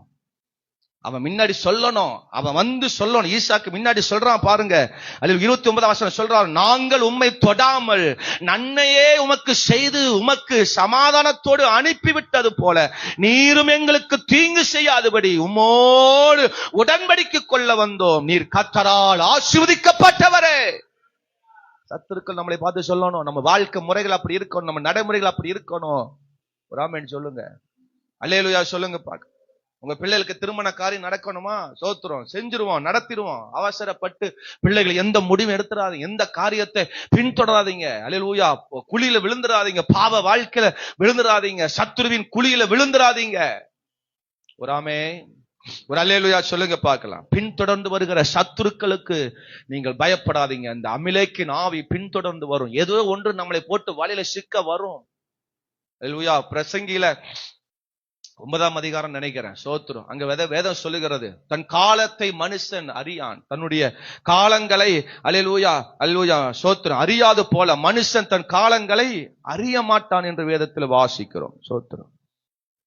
அவன் முன்னாடி சொல்லணும், அவன் வந்து சொல்லணும். ஈசாக்கு முன்னாடி சொல்றான் பாருங்க, அதில் 29 வசனம் சொல்றான், நாங்கள் உம்மை தொடாமல் நன்மையே உமக்கு செய்து உமக்கு சமாதானத்தோடு அனுப்பிவிட்டது போல நீரும் எங்களுக்கு தீங்கு செய்யாதபடி உம்மோடு உடன்படிக்கை கொள்ள வந்தோம், நீர் கர்த்தரால் ஆசீர்வதிக்கப்பட்டவரே. சத்துருக்கள் நம்மளை பார்த்து சொல்லணும், நம்ம வாழ்க்கை முறைகள் அப்படி இருக்கணும், நம்ம நடைமுறைகள் அப்படி இருக்கணும். ராமன் சொல்லுங்க, அல்லேலூயா சொல்லுங்க. பாக்க உங்க பிள்ளைகளுக்கு திருமண காரியம் நடக்கணுமா? சோத்திரம் செஞ்சிருவோம், நடத்திடுவோம். அவசரப்பட்டு பிள்ளைகள் எந்த முடிவும் எடுத்துறாதீங்க, எந்த காரியத்தை பின்தொடராதீங்க. அல்லேலூயா, குழியில விழுந்துடாதீங்க, பாவ வாழ்க்கையில விழுந்துடாதீங்க, சத்துருவின் குழியில விழுந்துடாதீங்க. ஒரு அல்லேலூயா சொல்லுங்க பார்க்கலாம். பின்தொடர்ந்து வருகிற சத்துருக்களுக்கு நீங்கள் பயப்படாதீங்க. அந்த அமிலேக்கின் ஆவி பின்தொடர்ந்து வரும், ஏதோ ஒன்று நம்மளை போட்டு வலையில சிக்க வரும். அல்லேலூயா, பிரசங்கியில 9ஆம் அதிகாரம் நினைக்கிறேன், சோத்திரம் அங்க வேதம் சொல்லுகிறது, தன் காலத்தை மனுஷன் அறியான், தன்னுடைய காலங்களை அல்லேலூயா அல்லேலூயா சோத்திரம் அறியாது போல மனுஷன் தன் காலங்களை அறிய மாட்டான் என்று வேதத்தில் வாசிக்கிறோம். சோத்திரம்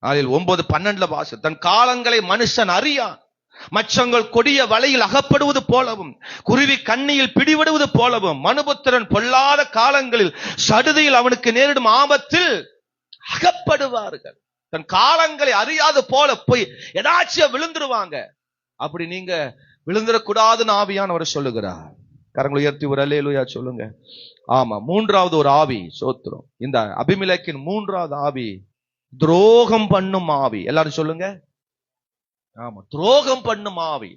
அதில் 9:12 வாசி, தன் காலங்களை மனுஷன் அறியான், மச்சங்கள் கொடிய வலையில் அகப்படுவது போலவும் குருவி கண்ணியில் பிடிபடுவது போலவும் மனுபுத்திரன் பொல்லாத காலங்களில் சடுதியில் அவனுக்கு நேரிடும் ஆபத்தில் அகப்படுவார்கள். தன் காலங்களை அறியாது போல போய் ஏதாச்சும் விழுந்துருவாங்க. அப்படி நீங்க விழுந்துடக்கூடாதுன்னு ஆவியானவர் சொல்லுகிறார். கரங்களை உயர்த்தி ஒரு அல்லேலூயா சொல்லுங்க. ஆமா, 3வது ஒரு ஆவி, சோத்திரம் இந்த அபிமெலேக்கின் 3வது ஆவி துரோகம் பண்ணும் ஆவி. எல்லாரும் சொல்லுங்க. ஆமா, துரோகம் பண்ணும் ஆவி.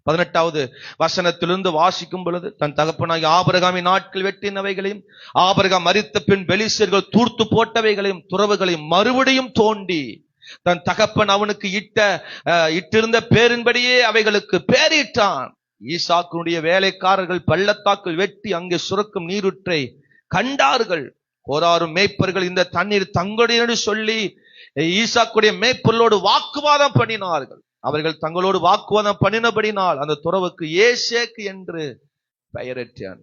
18வது வசனத்திலிருந்து வாசிக்கும் பொழுது, தன் தகப்பனாய் ஆபிரகாமின் நாட்கள் வெட்டினவைகளையும் ஆபிரகாம் மரித்த பின் பெலிஸ்தர்கள் தூர்த்து போட்டவைகளையும் துறவுகளையும் மறுபடியும் தோண்டி தன் தகப்பன் அவனுக்கு இட்டிருந்த பேரின்படியே அவைகளுக்கு பேரிட்டான். ஈசாக்குடைய வேலைக்காரர்கள் பள்ளத்தாக்கில் வெட்டி அங்கே சுரக்கும் நீருற்றை கண்டார்கள். போராறும் மேய்ப்பர்கள் இந்த தண்ணீர் தங்களுடைய சொல்லி ஈசாக்குடைய மேய்ப்பர்களோடு வாக்குவாதம் பண்ணினார்கள். அவர்கள் தங்களோடு வாக்குவாதம் பண்ணினபடினால் அந்த துறவுக்கு ஏசேக்கு என்று பெயரிட்டான்.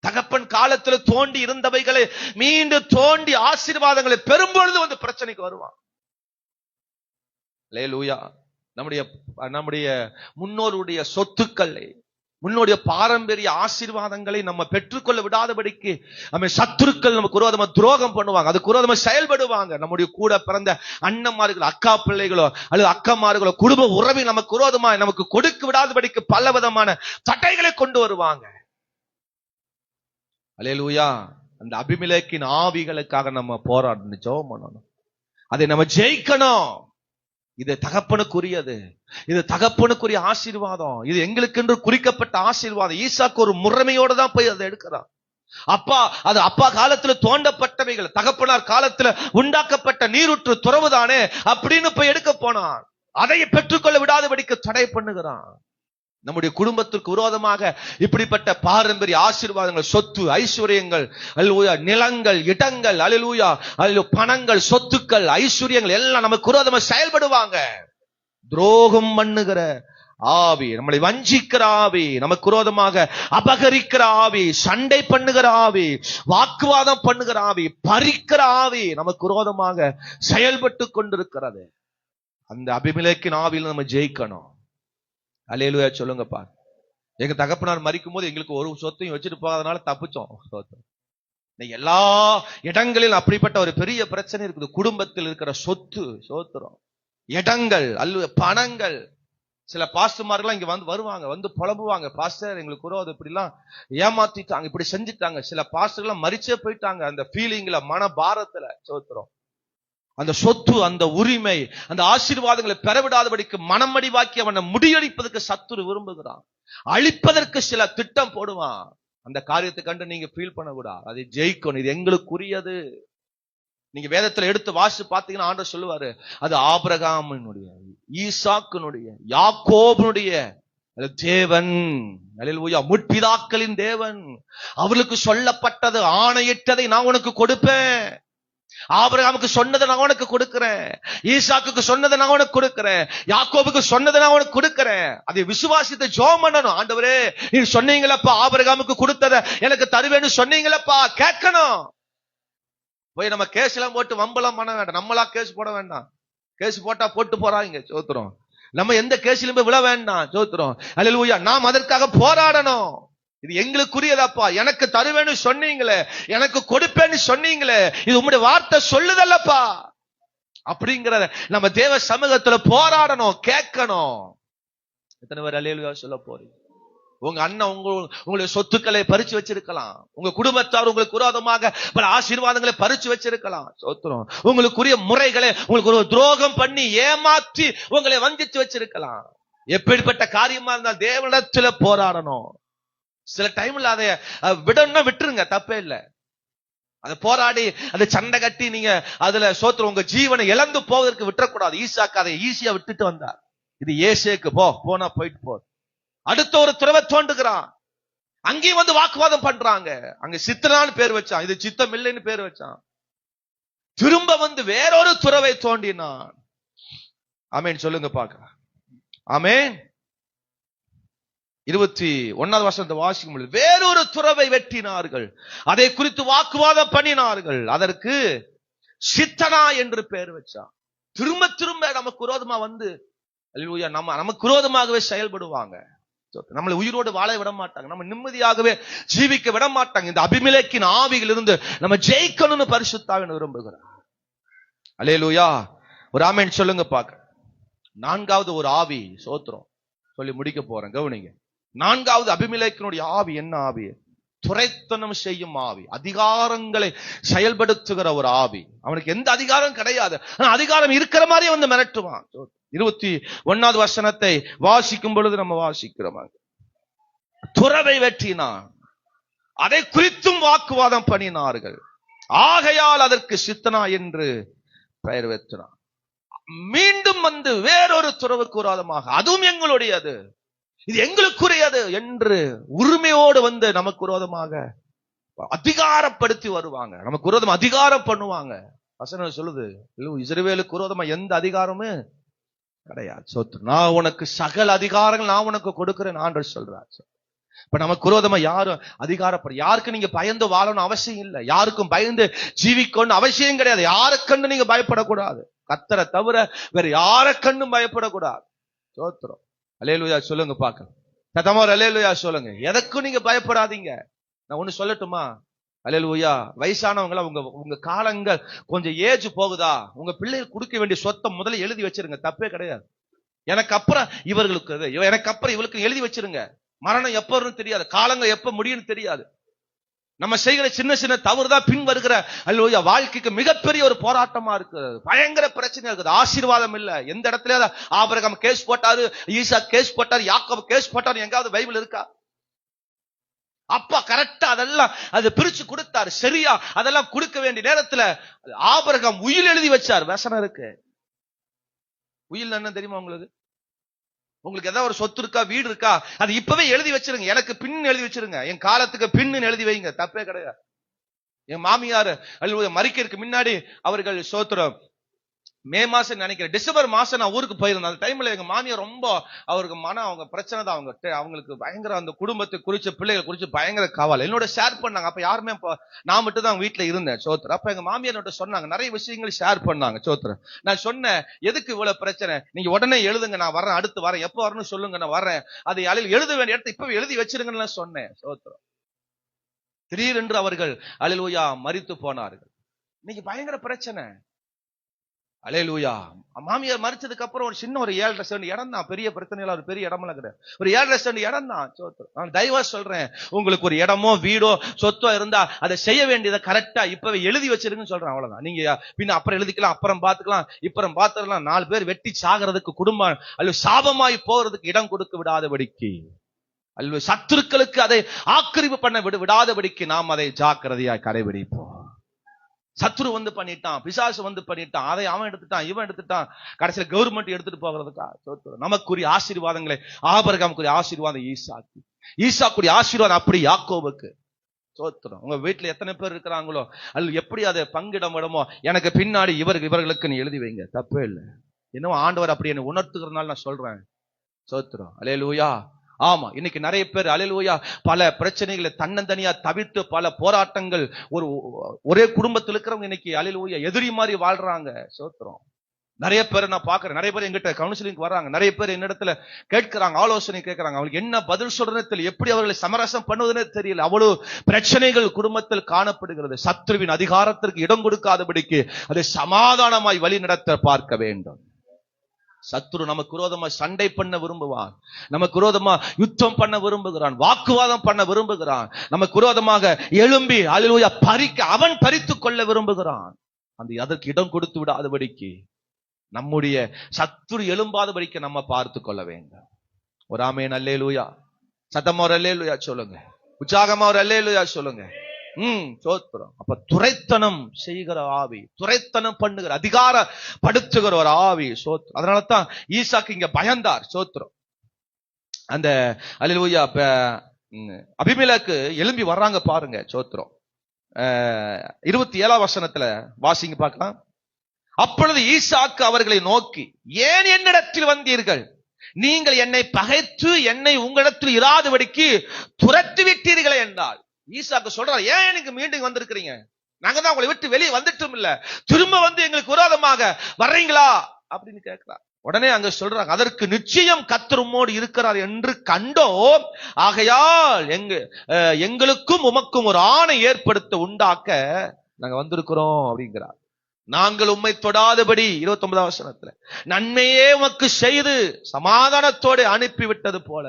தகப்பன் காலத்தில் தோண்டி இருந்தவைகளை மீண்டும் தோண்டி ஆசீர்வாதங்களை பெரும்பொழுது வந்து பிரச்சனைக்கு வருவான். அல்லேலூயா. நம்முடைய முன்னோருடைய சொத்துக்களை முன்னோடைய பாரம்பரிய ஆசீர்வாதங்களை நம்ம பெற்றுக்கொள்ள விடாதபடிக்கு நம்ம சத்துருக்கள் நமக்கு விரோதமா துரோகம் பண்ணுவாங்க, அதுக்கு விரோதமா செயல்படுவாங்க. நம்முடைய கூட பிறந்த அண்ணன்மார்களோ அக்கா பிள்ளைகளோ அல்லது அக்கமார்களோ குடும்ப உறவை நமக்கு விரோதமா நமக்கு கொடுக்க விடாதபடிக்கு பல விதமான தடைகளை கொண்டு வருவாங்க. அல்லேலூயா. அந்த அபிமெலேக்கின் ஆவிகளுக்காக நம்ம போராடணும், ஜெபம் பண்ணணும், அதை நம்ம ஜெயிக்கணும். இது தகப்பனுக்குரியது, இது தகப்பனுக்குரிய ஆசீர்வாதம், இது எங்களுக்கென்று குறிக்கப்பட்ட ஆசீர்வாதம். ஈசாக்கு ஒரு முறைமையோட தான் போய் அதை எடுக்கிறான். அப்பா காலத்துல தோண்டப்பட்டவைகள், தகப்பனார் காலத்துல உண்டாக்கப்பட்ட நீரூற்று துறவுதானே அப்படின்னு போய் எடுக்க போனான். அதை பெற்றுக்கொள்ள விடாதபடிக்கு தடை பண்ணுகிறான். நம்முடைய குடும்பத்திற்கு விரோதமாக இப்படிப்பட்ட பாரம்பரிய ஆசீர்வாதங்கள், சொத்து ஐஸ்வர்யங்கள், அல்லேலூயா, நிலங்கள், இடங்கள், அல்லேலூயா, பணங்கள், சொத்துக்கள், ஐஸ்வர்யங்கள் எல்லாம் நமக்கு விரோதமா செயல்படுவாங்க. துரோகம் பண்ணுகிற ஆவி, நம்மளை வஞ்சிக்கிற ஆவி, நமக்கு விரோதமாக அபகரிக்கிற ஆவி, சண்டை பண்ணுகிற ஆவி, வாக்குவாதம் பண்ணுகிற ஆவி, பறிக்கிற ஆவி நமக்கு விரோதமாக செயல்பட்டு கொண்டிருக்கிறது. அந்த அபிமெலேக்கின் ஆவியில் நம்ம ஜெயிக்கணும். அல்லேலூயா சொல்லுங்கப்பா. எங்க தகப்பனார் மரிக்கும் போது எங்களுக்கு ஒரு சொத்தையும் வச்சுட்டு போகாதனால தப்பிச்சோம். எல்லா இடங்களிலும் அப்படிப்பட்ட ஒரு பெரிய பிரச்சனை இருக்குது. குடும்பத்தில் இருக்கிற சொத்து, சோத்திரம், இடங்கள், பணங்கள். சில பாஸ்டர்மார்கள் இங்க வருவாங்க, வந்து புலம்புவாங்க, பாஸ்டர் எங்களுக்கு விரோதம் இப்படி எல்லாம் ஏமாத்திட்டாங்க, இப்படி செஞ்சுட்டாங்க. சில பாஸ்டர்லாம் மரிச்சே போயிட்டாங்க அந்த ஃபீலிங்ல, மன பாரத்துல. சோத்திரம். அந்த சொத்து, அந்த உரிமை, அந்த ஆசீர்வாதங்களை பெறவிடாதபடிக்கு மனமடிவாக்கி அவனை முடியடிப்பதற்கு சத்துரு விரும்புகிறான், அழிப்பதற்கு சில திட்டம் போடுவான். அந்த காரியத்தை கண்டு நீங்க ஃபீல் பண்ணக்கூடாது, அதை ஜெயிக்கணும், இது எங்களுக்குரியது. நீங்க வேதத்துல எடுத்து வாசி பாத்தீங்கன்னா ஆண்டவர் சொல்லுவாரு, அது ஆபிரகாமினுடைய, ஈசாக்கினுடைய, யாக்கோபினுடைய தேவன், அல்லேலூயா, முற்பிதாக்களின் தேவன். அவர்களுக்கு சொல்லப்பட்டது, ஆணையிட்டதை நான் உனக்கு கொடுப்பேன். ஆபிரகாமுக்கு சொன்னதை நான் உனக்கு கொடுக்கிறேன், ஈசாக்குக்கு சொன்னதை நான் உனக்கு கொடுக்கிறேன், யாக்கோபுக்கு சொன்னதை நான் உனக்கு கொடுக்கிறேன். அதை விசுவாசித்து ஜெபம் பண்ணணும். ஆண்டவரே நீ சொன்னீங்களப்பா, ஆபிரகாமுக்கு கொடுத்ததை எனக்கு தருவேன்னு சொன்னீங்களப்பா, கேட்கணும். போய் நம்ம கேஸ் எல்லாம் போட்டு வம்பெல்லாம் பண்ண வேண்டாம், நம்மளா கேஸ் போட வேண்டாம். கேஸ் போட்டா போட்டு போறாங்க, சோத்திரம். நம்ம எந்த கேஸிலும் போய் விழ வேண்டாம், சோத்திரம். அல்லேலூயா. நாம் அதற்காக போராடணும். இது எங்களுக்குரியதாப்பா, எனக்கு தருவேன்னு சொன்னீங்களே, எனக்கு கொடுப்பேன்னு சொன்னீங்களே, இது உங்களுடைய வார்த்தை சொல்லுதல்லப்பா அப்படிங்கிறத நம்ம தேவ சமூகத்துல போராடணும், கேட்கணும். எத்தனை பேர் அல்லேலூயா சொல்ல போறீங்க? உங்க அண்ணன் உங்களுடைய சொத்துக்களை பறிச்சு வச்சிருக்கலாம், உங்க குடும்பத்தார் உங்களுக்கு விரோதமாக பல ஆசீர்வாதங்களை பறிச்சு வச்சிருக்கலாம். சோத்திரம். உங்களுக்குரிய முறைகளை உங்களுக்கு ஒரு துரோகம் பண்ணி ஏமாற்றி உங்களை வஞ்சிச்சு வச்சிருக்கலாம். எப்படிப்பட்ட காரியமா இருந்தால் தேவனிடத்துல போராடணும். சில டைம்ல அதை விடணும்னா விட்டுருங்க, தப்பே இல்லை. அதை போராடி அதை சண்டை கட்டி நீங்க அதுல சோத்திரம் உங்க ஜீவனை இழந்து போவதற்கு விட்டுறக்கூடாது. ஈசாக்கு அதை ஈஸியா விட்டுட்டு வந்தார். இது ஏசேக்கு போனா போயிட்டு போ. அடுத்த ஒரு துறவை தோண்டுகிறான், அங்கேயும் வந்து வாக்குவாதம் பண்றாங்க. அங்க சித்தனான்னு பேர் வச்சான், இது சித்தம் இல்லைன்னு பேர் வச்சான். திரும்ப வந்து வேறொரு துறவை தோண்டினான். ஆமேன் சொல்லுங்க பாக்க. ஆமேன். 21வது வசனத்தை வாசிக்கும் பொழுது, வேறொரு துறவை வெட்டினார்கள், அதை குறித்து வாக்குவாதம் பண்ணினார்கள், அதற்கு சித்தனா என்று பெயர் வச்சான். திரும்ப திரும்ப நமக்கு விரோதமா வந்து நமக்கு விரோதமாகவே செயல்படுவாங்க. நம்மளை உயிரோடு வாழ விட மாட்டாங்க, நம்ம நிம்மதியாகவே ஜீவிக்க விட மாட்டாங்க. இந்த அபிமெலேக்கின் ஆவியில் இருந்து நம்ம ஜெயிக்கணும்னு பரிசுத்த ஆவியானவர் விரும்புகிறார். அல்லேலூயா. ஒரு ஆமென் சொல்லுங்க பாக்க. 4வது ஒரு ஆவி, சோத்திரம், சொல்லி முடிக்க போறேன், கவனிங்க. 4வது அபிமெலேக்கினுடைய ஆவி என்ன ஆவி? துரைத்தனம் செய்யும் ஆவி, அதிகாரங்களை செயல்படுத்துகிற ஒரு ஆவி. அவனுக்கு எந்த அதிகாரம் கிடையாது, ஆனா அதிகாரம் இருக்கிற மாதிரி வந்து மிரட்டுவான். 21வது வசனத்தை வாசிக்கும் பொழுது நம்ம வாசிக்கிறோம், துறவை வெட்டினான், அதை குறித்தும் வாக்குவாதம் பண்ணினார்கள், ஆகையால் அதற்கு சித்தனா என்று பெயர் வைத்தான். மீண்டும் வந்து வேறொரு துறவுக்கு விரோதமாக, அதுவும் எங்களுடையது, இது எங்களுக்குரியது என்று உரிமையோடு வந்து நமக்கு விரோதமாக அதிகாரப்படுத்தி வருவாங்க, நமக்கு விரோதம் அதிகாரம் பண்ணுவாங்க. வசனம் சொல்லுது, இஸ்ரவேலுக்கு விரோதமா எந்த அதிகாரமும் கிடையாது. நான் உனக்கு சகல அதிகாரங்கள் நான் உனக்கு கொடுக்கிறேன் ஆண்டவர் சொல்றார். இப்ப நமக்கு விரோதமா யாரும் அதிகாரப்பட, யாருக்கு நீங்க பயந்து வாழணும் அவசியம் இல்லை, யாருக்கும் பயந்து ஜீவிக்கணும் அவசியம் கிடையாது. யாரை கண்டு நீங்க பயப்படக்கூடாது, கர்த்தரை தவிர வேற யாரை கண்டும் பயப்படக்கூடாது. சோத்திரம். அல்லேலூயா சொல்லுங்க பாக்க. சத்தமா ஒரு அல்லேலூயா சொல்லுங்க. எதற்கும் நீங்க பயப்படாதீங்க. நான் ஒண்ணு சொல்லட்டுமா? அல்லேலூயா. வயசானவங்கள உங்க காலங்கள் கொஞ்சம் ஏஜ் போகுதா, உங்க பிள்ளைகள் கொடுக்க வேண்டிய சொத்தை முதல்ல எழுதி வச்சிருங்க. தப்பே கிடையாது. எனக்கு அப்புறம் இவர்களுக்கு, எனக்கு அப்புறம் இவளுக்கு எழுதி வச்சிருங்க. மரணம் எப்ப வரும்னு தெரியாது, காலங்கள் எப்ப முடியும்னு தெரியாது. நம்ம செய்கிற சின்ன சின்ன தவறு தான் பின் வருகிற அல்லேலூயா வாழ்க்கைக்கு மிகப்பெரிய ஒரு போராட்டமா இருக்கு. பயங்கர பிரச்சனை இருக்குது. ஆசீர்வாதம் இல்ல. எந்த இடத்துல ஆபிரகாம் கேஸ் போட்டாரு, ஈசா கேஸ் போட்டாரு, யாக்கோபு கேஸ் போட்டாரு, எங்காவது பைபிள் இருக்கா? அப்பா கரெக்டா அதெல்லாம் அது பிரிச்சு கொடுத்தாரு. சரியா அதெல்லாம் கொடுக்க வேண்டிய நேரத்துல ஆபிரகாம் உயில் எழுதி வச்சார். வசனம் இருக்கு. உயில் என்ன தெரியுமா உங்களுக்கு? உங்களுக்கு ஏதாவது ஒரு சொத்து இருக்கா, வீடு இருக்கா, அது இப்பவே எழுதி வச்சிருங்க. எனக்கு பின் எழுதி வச்சிருங்க. என் காலத்துக்கு பின்னு எழுதி வைங்க. தப்பே கிடையாது. என் மாமியார் மரிக்கிறதுக்கு முன்னாடி அவர்கள் சோத்திரம் மே மாசம் நினைக்கிறேன், டிசம்பர் மாசம் நான் ஊருக்கு போயிருந்தேன். அந்த டைம்ல எங்க மாமியார் ரொம்ப அவருக்கு அவங்க பிரச்சனை தான். அவங்களுக்கு பயங்கர அந்த குடும்பத்தை குறிச்சு பிள்ளைகளை குறிச்சு பயங்கர காவல் என்னோட ஷேர் பண்ணாங்க. அப்ப யாருமே நான் மட்டும் தான் வீட்டுல இருந்தேன் சோத்திரம். அப்ப எங்க மாமியார் சொன்னாங்க, நிறைய விஷயங்கள் ஷேர் பண்ணாங்க சோத்திரம். நான் சொன்னேன், எதுக்கு இவ்வளவு பிரச்சனை, நீங்க உடனே எழுதுங்க, நான் வரேன், அடுத்து வரேன், எப்ப வரணும்னு சொல்லுங்க, நான் வரேன், அதை எழுத வேண்டிய இடத்த இப்ப எழுதி வச்சிருங்கன்னு சொன்னேன் சோத்திரம். திடீரென்று அவர்கள் அல்லேலூயா மரித்து போனார்கள். இன்னைக்கு பயங்கர பிரச்சனை. அல்லேலூயா. மாமியார் மரிச்சதுக்கு அப்புறம் ஒரு சின்ன ஒரு 7.5 சென்ட் இடம் தான். பெரிய பிரச்சனையில ஒரு பெரிய இடமெல்லாம் கிடையாது. ஒரு 7.5 சென்ட் இடம் தான். நான் தயவா சொல்றேன், உங்களுக்கு ஒரு இடமோ வீடோ சொத்தோ இருந்தா அதை செய்ய வேண்டியதை கரெக்டா இப்பவே எழுதி வச்சிருக்குன்னு சொல்றேன். அவ்வளவுதான். நீங்க பின்ன அப்புறம் எழுதிக்கலாம், அப்புறம் பாத்துக்கலாம், இப்புறம் பாத்துக்கலாம். 4 பேர் வெட்டி சாகிறதுக்கு, குடும்பம் அல்ல சாபமாய் போறதுக்கு இடம் கொடுக்க விடாதபடிக்கு, அல்ல சத்துருக்களுக்கு அதை ஆக்கிரமிப்பு பண்ண விடாதபடிக்கு நாம் அதை ஜாக்கிரதையாய் கடைபிடிப்போம். சத்துரு வந்து பண்ணிட்டான், பிசாசு வந்து பண்ணிட்டான், அதை அவன் எடுத்துட்டான், இவன் எடுத்துட்டான், கடைசியில கவர்மெண்ட் எடுத்துட்டு போகிறதுக்கா? நமக்குரிய ஆசீர்வாதங்களை, ஆபிரகாமுக்குரிய ஆசீர்வாதம் ஈசாக்கு, ஈசாக்குரிய ஆசீர்வாதம் அப்படி யாக்கோபுக்கு. சோத்திரம். உங்க வீட்டுல எத்தனை பேர் இருக்கிறாங்களோ அல்ல எப்படி அதை பங்கிடமோ, எனக்கு பின்னாடி இவர்களுக்கு நீ எழுதி வைங்க. தப்பே இல்லை. இன்னும் ஆண்டவர் அப்படி என்ன உணர்த்துகிறதுனால நான் சொல்றேன். சோத்திரம். அல்லேலூயா. ஆமா, இன்னைக்கு நிறைய பேர் அல்லேலூயா பல பிரச்சனைகளை தன்னந்தனியா தவிர்த்து பல போராட்டங்கள், ஒரே குடும்பத்தில் இருக்கிறவங்க இன்னைக்கு அல்லேலூயா எதிரி மாதிரி வாழ்றாங்க. சோத்திரம். நிறைய பேர் நான் பாக்குறேன். நிறைய பேர் எங்கிட்ட கவுன்சிலிங் வர்றாங்க. நிறைய பேர் என்னிடத்துல கேட்கிறாங்க, ஆலோசனை கேட்கிறாங்க. அவங்களுக்கு என்ன பதில் சொல்றதுன்னு தெரியல, எப்படி அவர்களை சமரசம் பண்ணுவதுன்னு தெரியல. அவ்வளவு பிரச்சனைகள் குடும்பத்தில் காணப்படுகிறது. சத்ருவின் அதிகாரத்திற்கு இடம் கொடுக்காதபடிக்கு அதை சமாதானமாய் வழி நடத்த பார்க்க வேண்டும். சத்துரு நமக்கு விரோதமா சண்டை பண்ண விரும்புவான், நமக்கு விரோதமா யுத்தம் பண்ண விரும்புகிறான், வாக்குவாதம் பண்ண விரும்புகிறான், நமக்கு விரோதமாக எழும்பி அல்லேலூயா அவன் பறித்துக் கொள்ள விரும்புகிறான். அந்த அதற்கு இடம் கொடுத்து விடாதபடிக்கு, நம்முடைய சத்துரு எழும்பாதபடிக்கு நம்ம பார்த்து கொள்ள வேண்டும். ஒரு ஆமென் அல்லேலூயா. சத்தமா ஒரு அல்லேலூயா சொல்லுங்க. உற்சாகமா ஒரு அல்லேலூயா சொல்லுங்க. சோத்திரம். அப்ப துரைத்தனம் செய்கிற ஆவி, துரைத்தனம் பண்ணுகிற, அதிகாரப்படுத்துகிற ஒரு ஆவி. சோத்திரம். அதனாலதான் ஈசாக்கு இங்க பயந்தார். சோத்திரம். அந்த அல்லேலூயா அபிமெலேக்கு எழும்பி வர்றாங்க பாருங்க. சோத்திரம். 27ஆம் வசனத்துல வாசிங்க பார்க்கலாம். அப்பொழுது ஈசாக்கு அவர்களை நோக்கி, ஏன் என்னிடத்தில் வந்தீர்கள்? நீங்கள் என்னை பகைத்து என்னை உங்களிடத்தில் இராதபடிக்கு துரத்தி விட்டீர்களே என்றால். ஈசாக்கு சொல்றார், ஏன் எனக்கு மீண்டும் வந்திருக்கிறீங்க? நாங்க தான் உங்களை விட்டு வெளியே வந்துட்டும் இல்ல, திரும்ப வந்து எங்களுக்கு விரோதமாக வர்றீங்களா அப்படின்னு கேட்கிறார். உடனே அங்க சொல்றாங்க, அதற்கு நிச்சயம் கர்த்தர் உம்மோடு இருக்கிறார் என்று கண்டோம், ஆகையால் எங்களுக்கும் உமக்கும் ஒரு ஆணை ஏற்படுத்த உண்டாக்க நாங்க வந்திருக்கிறோம் அப்படிங்கிறார். நாங்கள் உம்மை தொடாதபடி 29ஆம் வசனத்துல நன்மையே உமக்கு செய்து சமாதானத்தோடு அனுப்பிவிட்டது போல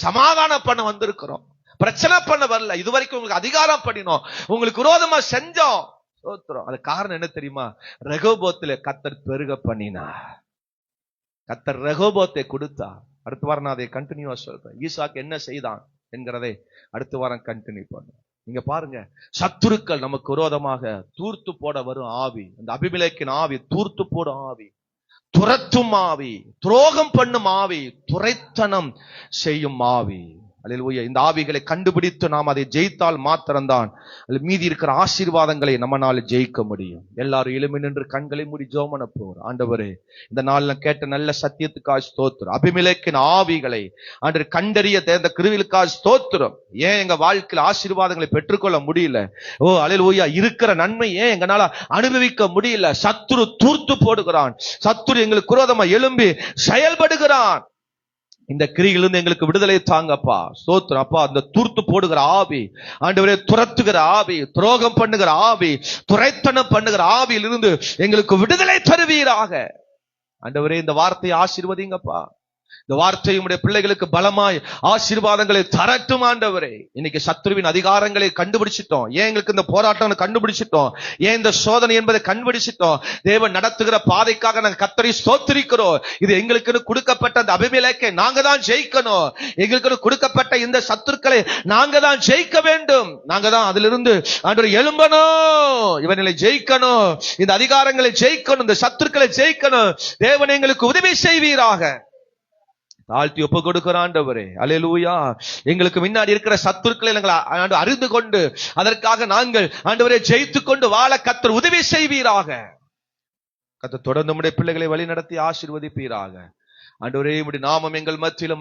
சமாதானம் பண்ண வந்திருக்கிறோம், பிரச்சனை பண்ண வரல. இதுவரைக்கும் உங்களுக்கு அதிகாரம் பண்ணினோம், உங்களுக்கு விரோதமா செஞ்சோம். அது காரணம் என்ன தெரியுமா? ரெகோபோத்துல கர்த்தர் பெருக பண்ணினார். கர்த்தர் ரெகோபோத்தை கொடுத்தா. அடுத்த வாரம் நான் அதை கண்டினியூவா சொல்றேன். ஈசாக்கு என்ன செய்தான் என்கிறதை அடுத்த வாரம் கண்டினியூ பண்ண. நீங்க பாருங்க, சத்துருக்கள் நமக்கு விரோதமாக தூர்த்து போட வரும் ஆவி, அந்த அபிமெலேக்கின் ஆவி, தூர்த்து போடும் ஆவி, துரத்தும் ஆவி, துரோகம் பண்ணும் ஆவி, துரைத்தனம் செய்யும் ஆவி. அல்லேலூயா. இந்த ஆவிகளை கண்டுபிடித்து நாம் அதை ஜெயித்தால் மாத்திரம்தான் மீதி இருக்கிற ஆசீர்வாதங்களை நம்மளால ஜெயிக்க முடியும். எல்லாரும் எழும்பி நின்று கண்களை மூடி ஜெபம் பண்ண போறோம். ஆண்டவரே, இந்த நாள்ல கேட்ட நல்ல சத்தியத்துக்காக ஸ்தோத்திரம். அபிமெலேக்கின் ஆவிகளை ஆண்டு கண்டறிய தேர்ந்த கிருவிலுக்காக ஸ்தோத்திரம். ஏன் எங்க வாழ்க்கையில் ஆசீர்வாதங்களை பெற்றுக்கொள்ள முடியல? ஓ அல்லேலூயா, இருக்கிற நன்மை ஏன் எங்களால அனுபவிக்க முடியல? சத்துரு தூர்த்து போடுகிறான், சத்துரு எங்களுக்கு விரோதமா எழும்பி செயல்படுகிறான். இந்த கிரியிலிருந்து எங்களுக்கு விடுதலை தாங்கப்பா. ஸ்தோத்திரம் அப்பா. அந்த தூர்த்து போடுகிற ஆவி, ஆண்டவரே துரத்துகிற ஆவி, துரோகம் பண்ணுகிற ஆவி, துரைத்தனம் பண்ணுகிற ஆவியிலிருந்து எங்களுக்கு விடுதலை தருவீராக. ஆண்டவரே இந்த வார்த்தையை ஆசீர்வதிங்கப்பா. இந்த வார்த்தை உம்முடைய பிள்ளைகளுக்கு பலமாய் ஆசீர்வாதங்களை தரட்டும் ஆண்டவரே. இன்னைக்கு சத்துருவின் அதிகாரங்களை கண்டுபிடிச்சிட்டோம். ஏன் எங்களுக்கு இந்த போராட்டம் கண்டுபிடிச்சிட்டோம், ஏன் இந்த சோதனை என்பதை கண்டுபிடிச்சிட்டோம். தேவன் நடத்துகிற பாதைக்காக நாங்கள் கர்த்தரை ஸ்தோத்திரிக்கிறோம். இது எங்களுக்கு கொடுக்கப்பட்ட அந்த அபிமெலேக்கை நாங்க தான் ஜெயிக்கணும். எங்களுக்கு கொடுக்கப்பட்ட இந்த சத்துருக்களை நாங்க தான் ஜெயிக்க வேண்டும். நாங்க தான் அதிலிருந்து ஆண்டவரே எழும்பணும். இவனை ஜெயிக்கணும், இந்த அதிகாரங்களை ஜெயிக்கணும், இந்த சத்துருக்களை ஜெயிக்கணும். தேவன் எங்களுக்கு உதவி செய்வீராக. தாழ்த்தி ஒப்பு கொடுக்கிற ஆண்டவரே, அல்லேலூயா. எங்களுக்கு முன்னாடி இருக்கிற சத்துருக்களை நாங்கள் அறிந்து கொண்டு அதற்காக நாங்கள் ஆண்டவரே ஜெயித்துக் கொண்டு வாழ கர்த்தர் உதவி செய்வீராக. கர்த்தர் தொடர்ந்து நம்முடைய பிள்ளைகளை வழி நடத்தி ஆசீர்வதிப்பீராக. ஆண்டவரே உம்முடைய நாமம் எங்கள் மத்தியில